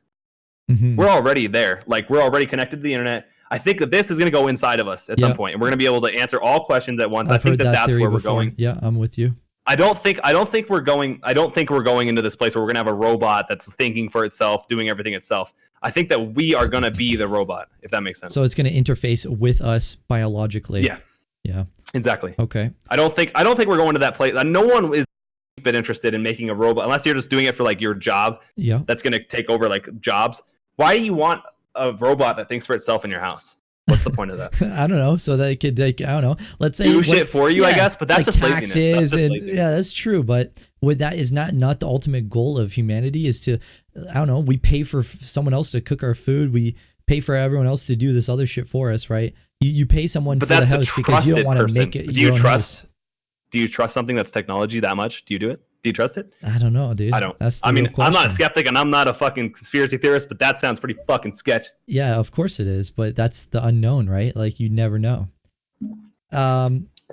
Mm-hmm. We're already there. Like, we're already connected to the internet. I think that this is going to go inside of us at some point, and we're going to be able to answer all questions at once. I think that's where we're going. Yeah, I'm with you. I don't think we're going into this place where we're going to have a robot that's thinking for itself, doing everything itself. I think that we are going to be the robot, if that makes sense. So it's going to interface with us biologically. Yeah. Exactly. Okay. I don't think we're going to that place. No one is been interested in making a robot unless you're just doing it for like your job. Yeah. That's going to take over like jobs. Why do you want a robot that thinks for itself in your house? What's the point of that? I don't know. So that it could, like, I don't know. Let's say do shit for you, I guess. But that's like just taxes laziness. Yeah, that's true. But that is not the ultimate goal of humanity. Is to, I don't know. We pay for someone else to cook our food. We pay for everyone else to do this other shit for us, right? You pay someone for the house because you don't want to make it. Do you trust something that's technology that much? Do you do it? Do you trust it? I don't know, dude. I don't. That's I'm not a skeptic and I'm not a fucking conspiracy theorist, but that sounds pretty fucking sketch. Yeah, of course it is, but that's the unknown, right? Like, you never know.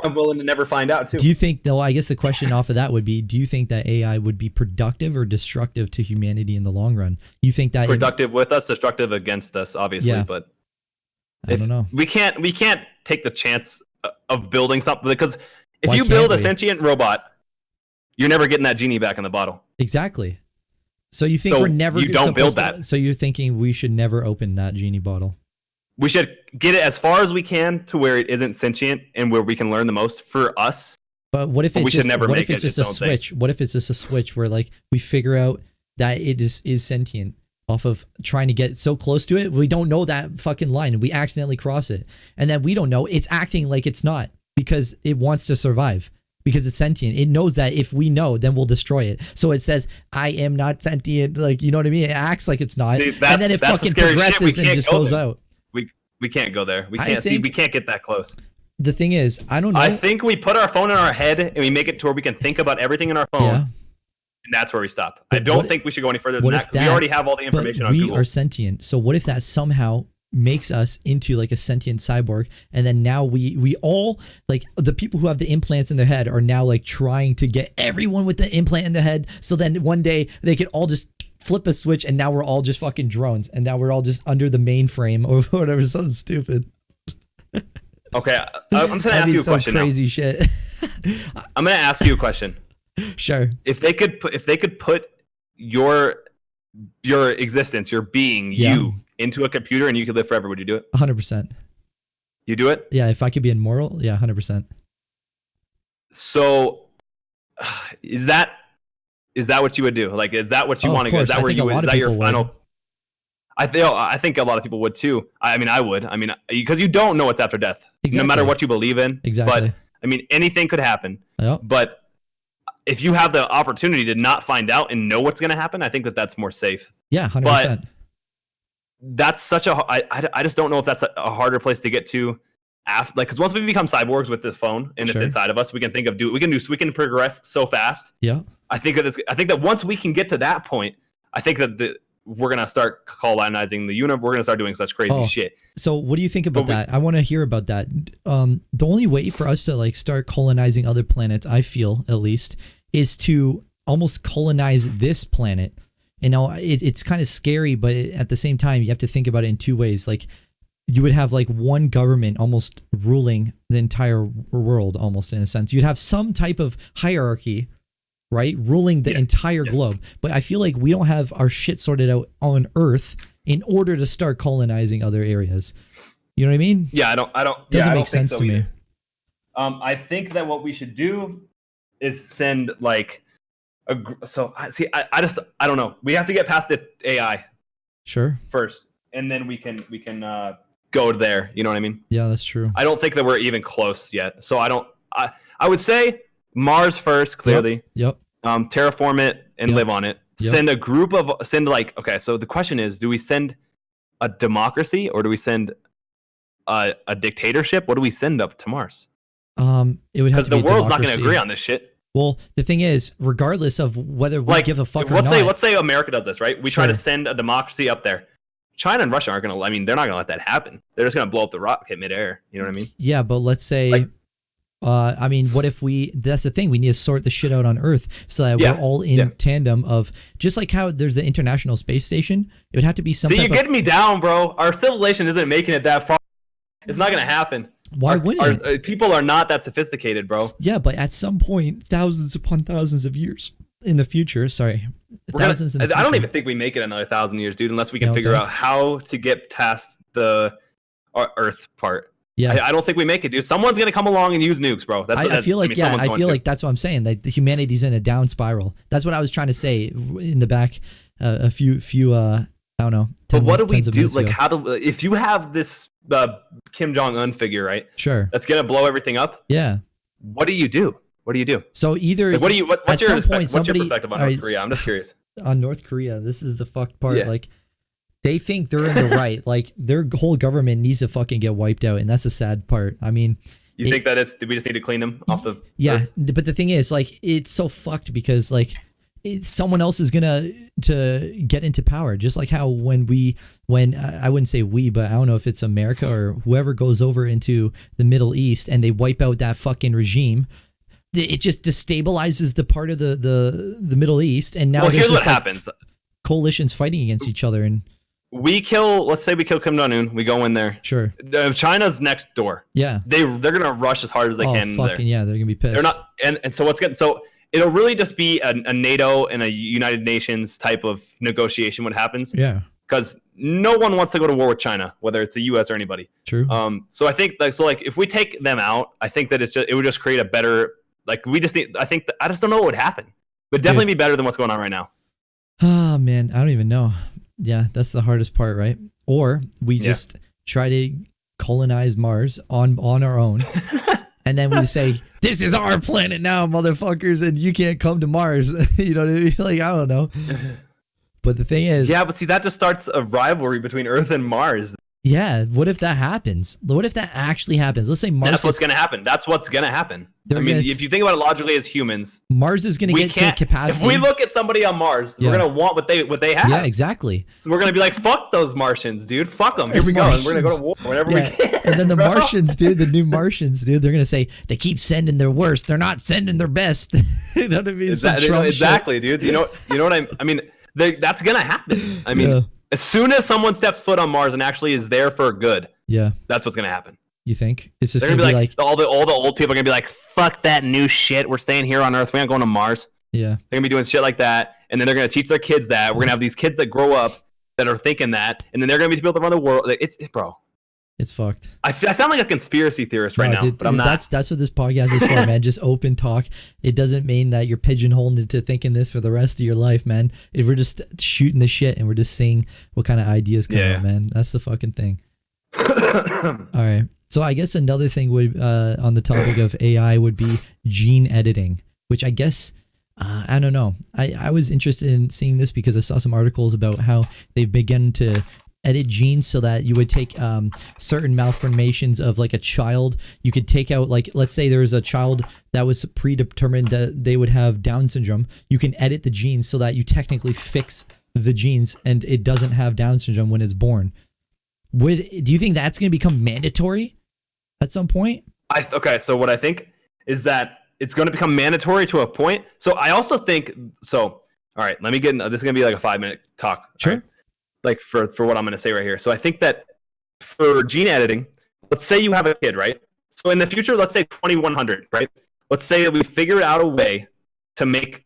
I'm willing to never find out too. Do you think, though, I guess the question off of that would be, do you think that AI would be productive or destructive to humanity in the long run? You think that productive with us, destructive against us, obviously, Yeah. but I don't know. we can't take the chance of building something, because if Why you can't build a we? sentient robot, you're never getting that genie back in the bottle. Exactly. So you think So we're never you don't build supposed to- that. So you're thinking we should never open that genie bottle? We should get it as far as we can to where it isn't sentient and where we can learn the most for us. But what if But it's we should just never what make if it's it just a its own thing. switch? What if it's just a switch where like we figure out that it is sentient off of trying to get so close to it, we don't know that fucking line and we accidentally cross it, and then we don't know it's acting like it's not because it wants to survive. Because it's sentient. It knows that if we know, then we'll destroy it. So it says, I am not sentient. Like, you know what I mean? It acts like it's not. See, And then it that's the fucking scary shit. We progresses and can't just go goes there. out. We can't go there. We I can't think- we can't get that close. The thing is, I don't know. I think we put our phone in our head and we make it to where we can think about everything in our phone. Yeah. And that's where we stop. I But don't what- think we should go any further than what that, if 'cause we already have all the information but on we Google. are sentient. So what if that somehow makes us into like a sentient cyborg, and then now we all, like, the people who have the implants in their head are now like trying to get everyone with the implant in the head, so then one day they could all just flip a switch and now we're all just fucking drones, and now we're all just under the mainframe or whatever. Something stupid. Okay, I'm just gonna ask you a question crazy shit. now. I'm gonna ask you a question. Sure. If they could put your existence, your being, Yeah. you into a computer and you could live forever, would you do it? 100%. You do it? Yeah, if I could be immoral, yeah, 100%. So is that what you would do? Like, is that what you Oh, of want to go? Is course. that I where think you a would? lot Is of that your people would. final? I think a lot of people would too. I mean, I would. I mean, because you don't know what's after death, no Exactly. matter what you believe in. Exactly. But I mean, anything could happen. Yep. But if you have the opportunity to not find out and know what's going to happen, I think that's more safe. Yeah, 100%. That's such a. I just don't know if that's a harder place to get to. After, like, because once we become cyborgs with the phone and Sure. it's inside of us, we can we can progress so fast. Yeah. I think that once we can get to that point, I think that we're gonna start colonizing the universe. We're gonna start doing such crazy shit. So what do you think about But we- that? I want to hear about that. The only way for us to like start colonizing other planets, I feel at least, is to almost colonize this planet. You know, it's kind of scary, but at the same time, you have to think about it in two ways. Like, you would have like one government almost ruling the entire world, almost in a sense. You'd have some type of hierarchy, right, ruling the entire globe. But I feel like we don't have our shit sorted out on Earth in order to start colonizing other areas. You know what I mean? Yeah, I don't. Doesn't I make don't think sense so to me. either. I think that what we should do is send like I don't know. We have to get past the AI Sure. first, and then we can go there. You know what I mean? Yeah, that's true. I don't think that we're even close yet. So I would say Mars first, clearly. Yep. Terraform it and Yep. live on it. Yep. Okay, so the question is, do we send a democracy or do we send a dictatorship? What do we send up to Mars? It would have Because to the be world's not going democracy. to agree on this shit. Well, the thing is, regardless of whether we give a fuck or not. Let's say America does this, right? We try to Sure. send a democracy up there. China and Russia aren't going to, I mean, they're not going to let that happen. They're just going to blow up the rocket midair. You know what I mean? Yeah, but let's say, Like- I mean, what if that's the thing, we need to sort the shit out on Earth so that we're all in tandem of, just like how there's the International Space Station, it would have to be some See, type you're getting me down, bro. Our civilization isn't making it that far. It's not going to happen. Why wouldn't it? People are not that sophisticated, bro. Yeah, but at some point, thousands upon thousands of years in the future, sorry, I don't even think we make it another 1,000 years, dude, unless we can figure out how to get past the Earth part. Yeah, I don't think we make it, dude. Someone's gonna come along and use nukes, bro. I feel like that's what I'm saying. Like, the humanity's in a down spiral. That's what I was trying to say in the back. A few I don't know. But what do we tens of do? minutes Like, ago. if you have this Kim Jong-un figure, right? Sure. That's gonna blow everything up. Yeah. What do you do? What do you do? So either Like, what's at your some point what's your somebody perspective on all right, North Korea? I'm just curious. on North Korea, this is the fucked part. Yeah. Like, they think they're in the right. Like, their whole government needs to fucking get wiped out, and that's the sad part. I mean, You think that we just need to clean them off the yeah, earth? but the thing is, like, it's so fucked because, like, someone else is gonna to get into power, just like how when I wouldn't say we, but I don't know if it's America or whoever goes over into the Middle East and they wipe out that fucking regime, it just destabilizes the part of the Middle East, and now well, there's here's what just, like, happens. coalitions fighting against each other, and let's say we kill Kim Jong-un, we go in there. sure, China's next door. Yeah, they're gonna rush as hard as they can. Fucking yeah, they're gonna be pissed. They're not, and so it'll really just be a NATO and a United Nations type of negotiation. What happens? Yeah, because no one wants to go to war with China, whether it's the U.S. or anybody. True. So I think if we take them out, I think that it would just create a better, we just need. I think I just don't know what would happen, but definitely be better than what's going on right now. Oh man, I don't even know. Yeah, that's the hardest part, right? Or we just try to colonize Mars on our own. And then we say, this is our planet now, motherfuckers, and you can't come to Mars. You know what I mean? Like, I don't know. But the thing is... Yeah, but see, that just starts a rivalry between Earth and Mars. Yeah, what if that happens? What if that actually happens? Let's say Mars... That's what's going to happen. That's what's going to happen. If you think about it logically as humans... Mars is going to get to capacity. If we look at somebody on Mars, we're going to want what they have. Yeah, exactly. So we're going to be like, fuck those Martians, dude. Fuck them. Here we go. And we're going to go to war whenever we can. And then the Martians, dude, the new Martians, dude, they're going to say, they keep sending their worst. They're not sending their best. You know what I mean? Exactly, dude. You know what I mean? That's going to happen. I mean... Yeah. As soon as someone steps foot on Mars and actually is there for good, that's what's gonna happen. You think it's just gonna be like all the old people are gonna be like, "Fuck that new shit. We're staying here on Earth. We aren't going to Mars." Yeah, they're gonna be doing shit like that, and then they're gonna teach their kids that. We're gonna have these kids that grow up that are thinking that, and then they're gonna be people that run the world. It's fucked. I sound like a conspiracy theorist right now, dude, but I'm not. That's what this podcast is for, man. Just open talk. It doesn't mean that you're pigeonholed into thinking this for the rest of your life, man. If we're just shooting the shit and we're just seeing what kind of ideas come out, man. That's the fucking thing. All right. So I guess another thing would on the topic of AI would be gene editing, which I guess I don't know. I was interested in seeing this because I saw some articles about how they've begun to edit genes so that you would take certain malformations of like a child. You could take out, like, let's say there was a child that was predetermined that they would have Down syndrome. You can edit the genes so that you technically fix the genes and it doesn't have Down syndrome when it's born. Do you think that's going to become mandatory at some point? Okay, so what I think is that it's going to become mandatory to a point. So I also think, all right, let me get this is going to be like a 5-minute talk. Sure. Right? Like for what I'm going to say right here. So I think that for gene editing, let's say you have a kid, right? So in the future, let's say 2100, right? Let's say that we figured out a way to make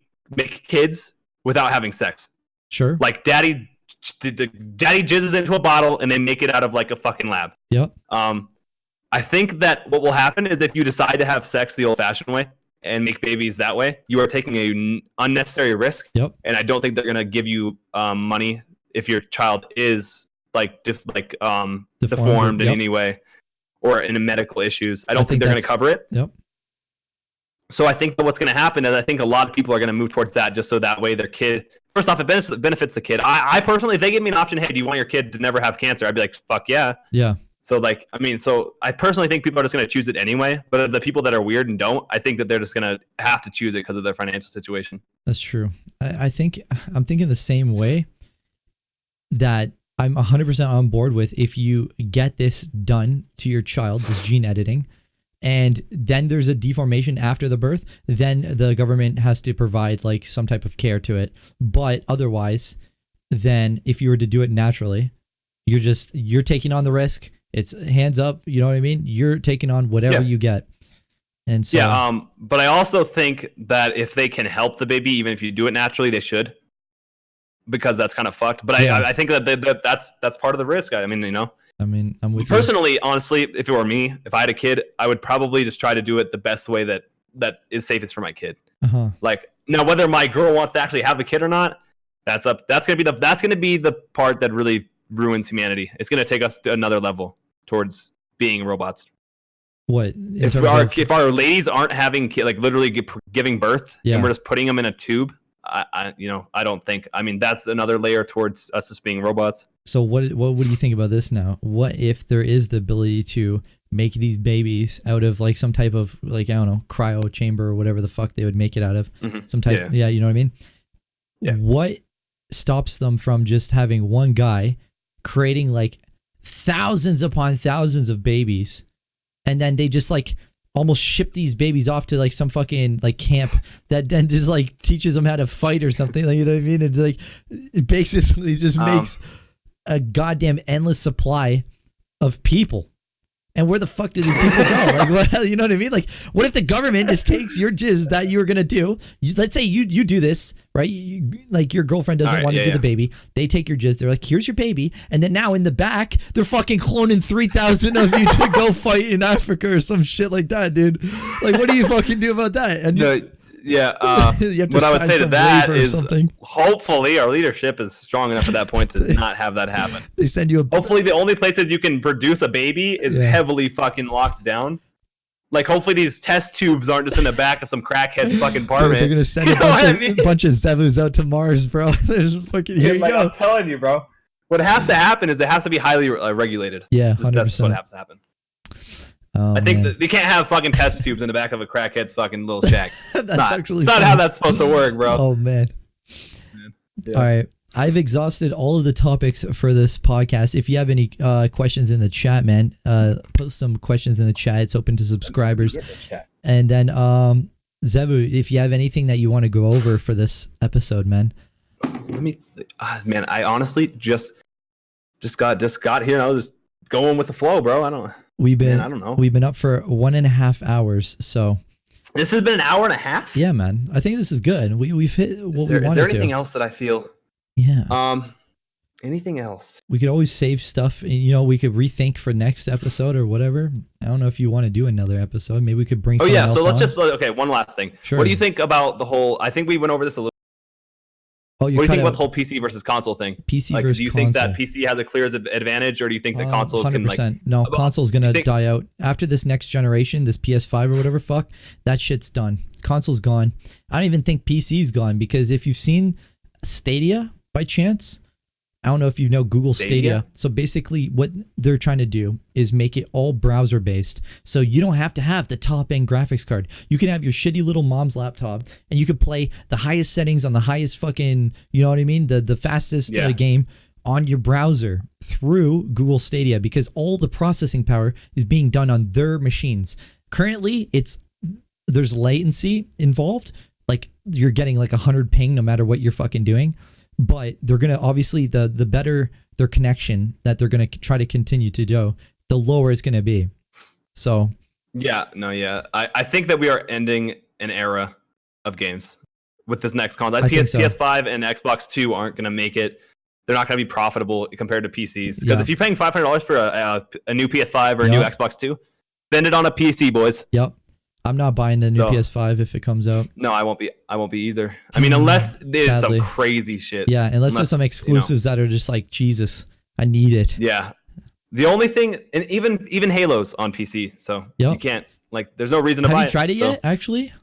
kids without having sex. Sure. Like daddy jizzes into a bottle and they make it out of like a fucking lab. Yep. I think that what will happen is if you decide to have sex the old-fashioned way and make babies that way, you are taking a unnecessary risk. Yep. And I don't think they're going to give you money if your child is deformed in any way or in medical issues. I don't think they're going to cover it. Yep. So I think that what's going to happen is I think a lot of people are going to move towards that just so that way their kid, first off, it benefits the kid. I personally, if they give me an option, hey, do you want your kid to never have cancer? I'd be like, fuck yeah. Yeah. So so I personally think people are just going to choose it anyway. But the people that are weird and don't, I think that they're just going to have to choose it because of their financial situation. That's true. I think I'm thinking the same way. That I'm 100% on board with. If you get this done to your child, this gene editing, and then there's a deformation after the birth, then the government has to provide like some type of care to it. But otherwise, then if you were to do it naturally, you're taking on the risk. It's hands up. You know what I mean? You're taking on whatever you get. And so, but I also think that if they can help the baby, even if you do it naturally, they should. Because that's kind of fucked, but I think that that's part of the risk. I mean, I'm with personally, honestly, if it were me, if I had a kid, I would probably just try to do it the best way that is safest for my kid. Like now, whether my girl wants to actually have the kid or not, that's gonna be the part that really ruins humanity. It's gonna take us to another level towards being robots. What if our ladies aren't having literally giving birth and we're just putting them in a tube? I don't think. I mean, that's another layer towards us just being robots. So what do you think about this now? What if there is the ability to make these babies out of like some type of like, I don't know, cryo chamber or whatever the fuck they would make it out of? Some type, you know what I mean? Yeah. What stops them from just having one guy creating like thousands upon thousands of babies, and then they just like almost ship these babies off to like some fucking like camp that then just like teaches them how to fight or something, like, you know what I mean? It's like it basically just makes a goddamn endless supply of people. And where the fuck do these people go? Like, what, you know what I mean? Like, what if the government just takes your jizz that you were gonna do? Let's say you do this, right? Like your girlfriend doesn't want to do the baby. They take your jizz. They're like, here's your baby. And then now in the back, they're fucking cloning 3,000 of you to go fight in Africa or some shit like that, dude. Like, what do you fucking do about that? And yeah. you have to what I would say to that is something. Hopefully our leadership is strong enough at that point to not have that happen. They send you hopefully the only places you can produce a baby is heavily fucking locked down. Like, hopefully these test tubes aren't just in the back of some crackhead's fucking apartment. They're gonna send a bunch of Zevous out to Mars, bro. There's fucking here you go. I'm telling you, bro. What has to happen is it has to be highly regulated. Yeah, 100%. That's what has to happen. Oh, I think they can't have fucking test tubes in the back of a crackhead's fucking little shack. That's it's not how that's supposed to work, bro. Oh man. Yeah. All right. I've exhausted all of the topics for this podcast. If you have any questions in the chat, man, post some questions in the chat. It's open to subscribers. And then Zevou, if you have anything that you want to go over for this episode, man. Man, I honestly just got here and I was just going with the flow, bro. I don't know. We've been up for 1.5 hours, so this has been an hour and a half. Yeah, man. I think this is good. We've hit what we wanted to. Is there anything else that I feel? Yeah. Anything else? We could always save stuff. You know, we could rethink for next episode or whatever. I don't know if you want to do another episode. Maybe we could bring. So let's one last thing. Sure. What do you think about the whole? I think we went over this a little. Oh, what do you think about the whole PC versus console thing? PC versus console. Do you think that PC has a clear advantage, or do you think the console 100%. Can like? No, console's gonna die out after this next generation, this PS5 or whatever. Fuck, that shit's done. Console's gone. I don't even think PC's gone, because if you've seen Stadia by chance, I don't know if you know Google Stadia. So basically what they're trying to do is make it all browser based. So you don't have to have the top end graphics card. You can have your shitty little mom's laptop and you could play the highest settings on the highest fucking, you know what I mean? The fastest game on your browser through Google Stadia, because all the processing power is being done on their machines. Currently, there's latency involved. Like you're getting like 100 ping no matter what you're fucking doing. But they're going to, obviously, the better their connection that they're going to try to continue to do, the lower it's going to be. So. I think that we are ending an era of games with this next console. PS5 and Xbox 2 aren't going to make it. They're not going to be profitable compared to PCs. Because if you're paying $500 for a new PS5 or a new Xbox 2, spend it on a PC, boys. Yep. I'm not buying the new PS5 if it comes out. No, I won't be either. I mean, unless there's some crazy shit. Yeah, unless there's some exclusives that are just like, Jesus, I need it. Yeah. The only thing, and even Halo's on PC, so you can't, like, there's no reason to buy it. Have you tried it yet, actually?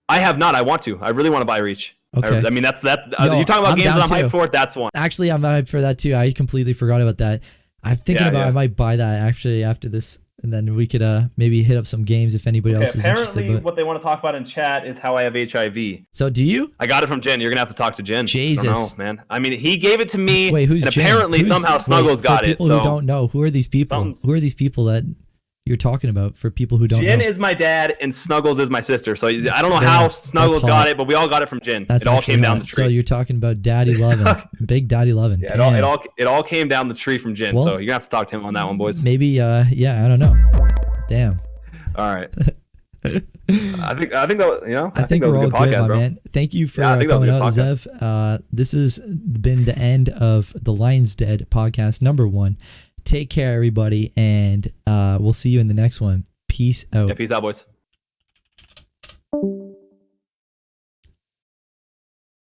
I have not. I want to. I really want to buy Reach. Okay. I mean, that's you're talking about games that I'm hyped for, that's one. Actually, I'm hyped for that too. I completely forgot about that. I'm thinking I might buy that actually after this. And then we could maybe hit up some games if anybody else is interested. Apparently, what they want to talk about in chat is how I have HIV. So do you? I got it from Jen. You're going to have to talk to Jen. Jesus. I don't know, man. I mean, he gave it to me. Wait, who's and Jen? Apparently, somehow Snuggles got it. For people who don't know, who are these people? Who are these people that you're talking about, for people who don't know? Jen is my dad and Snuggles is my sister. So I don't know how Snuggles got it, but we all got it from Jen. It all came down the tree. So you're talking about Daddy Lovin'. Big Daddy Lovin'. Yeah, it all came down the tree from Jen. So you're going to have to talk to him on that one, boys. Maybe, I don't know. Damn. All right. I think that I think that was a good podcast, bro. Man. Thank you for coming out, Zev. This has been the end of the Lion's Dead podcast #1. Take care, everybody, and we'll see you in the next one. Peace out. Yeah, peace out, boys.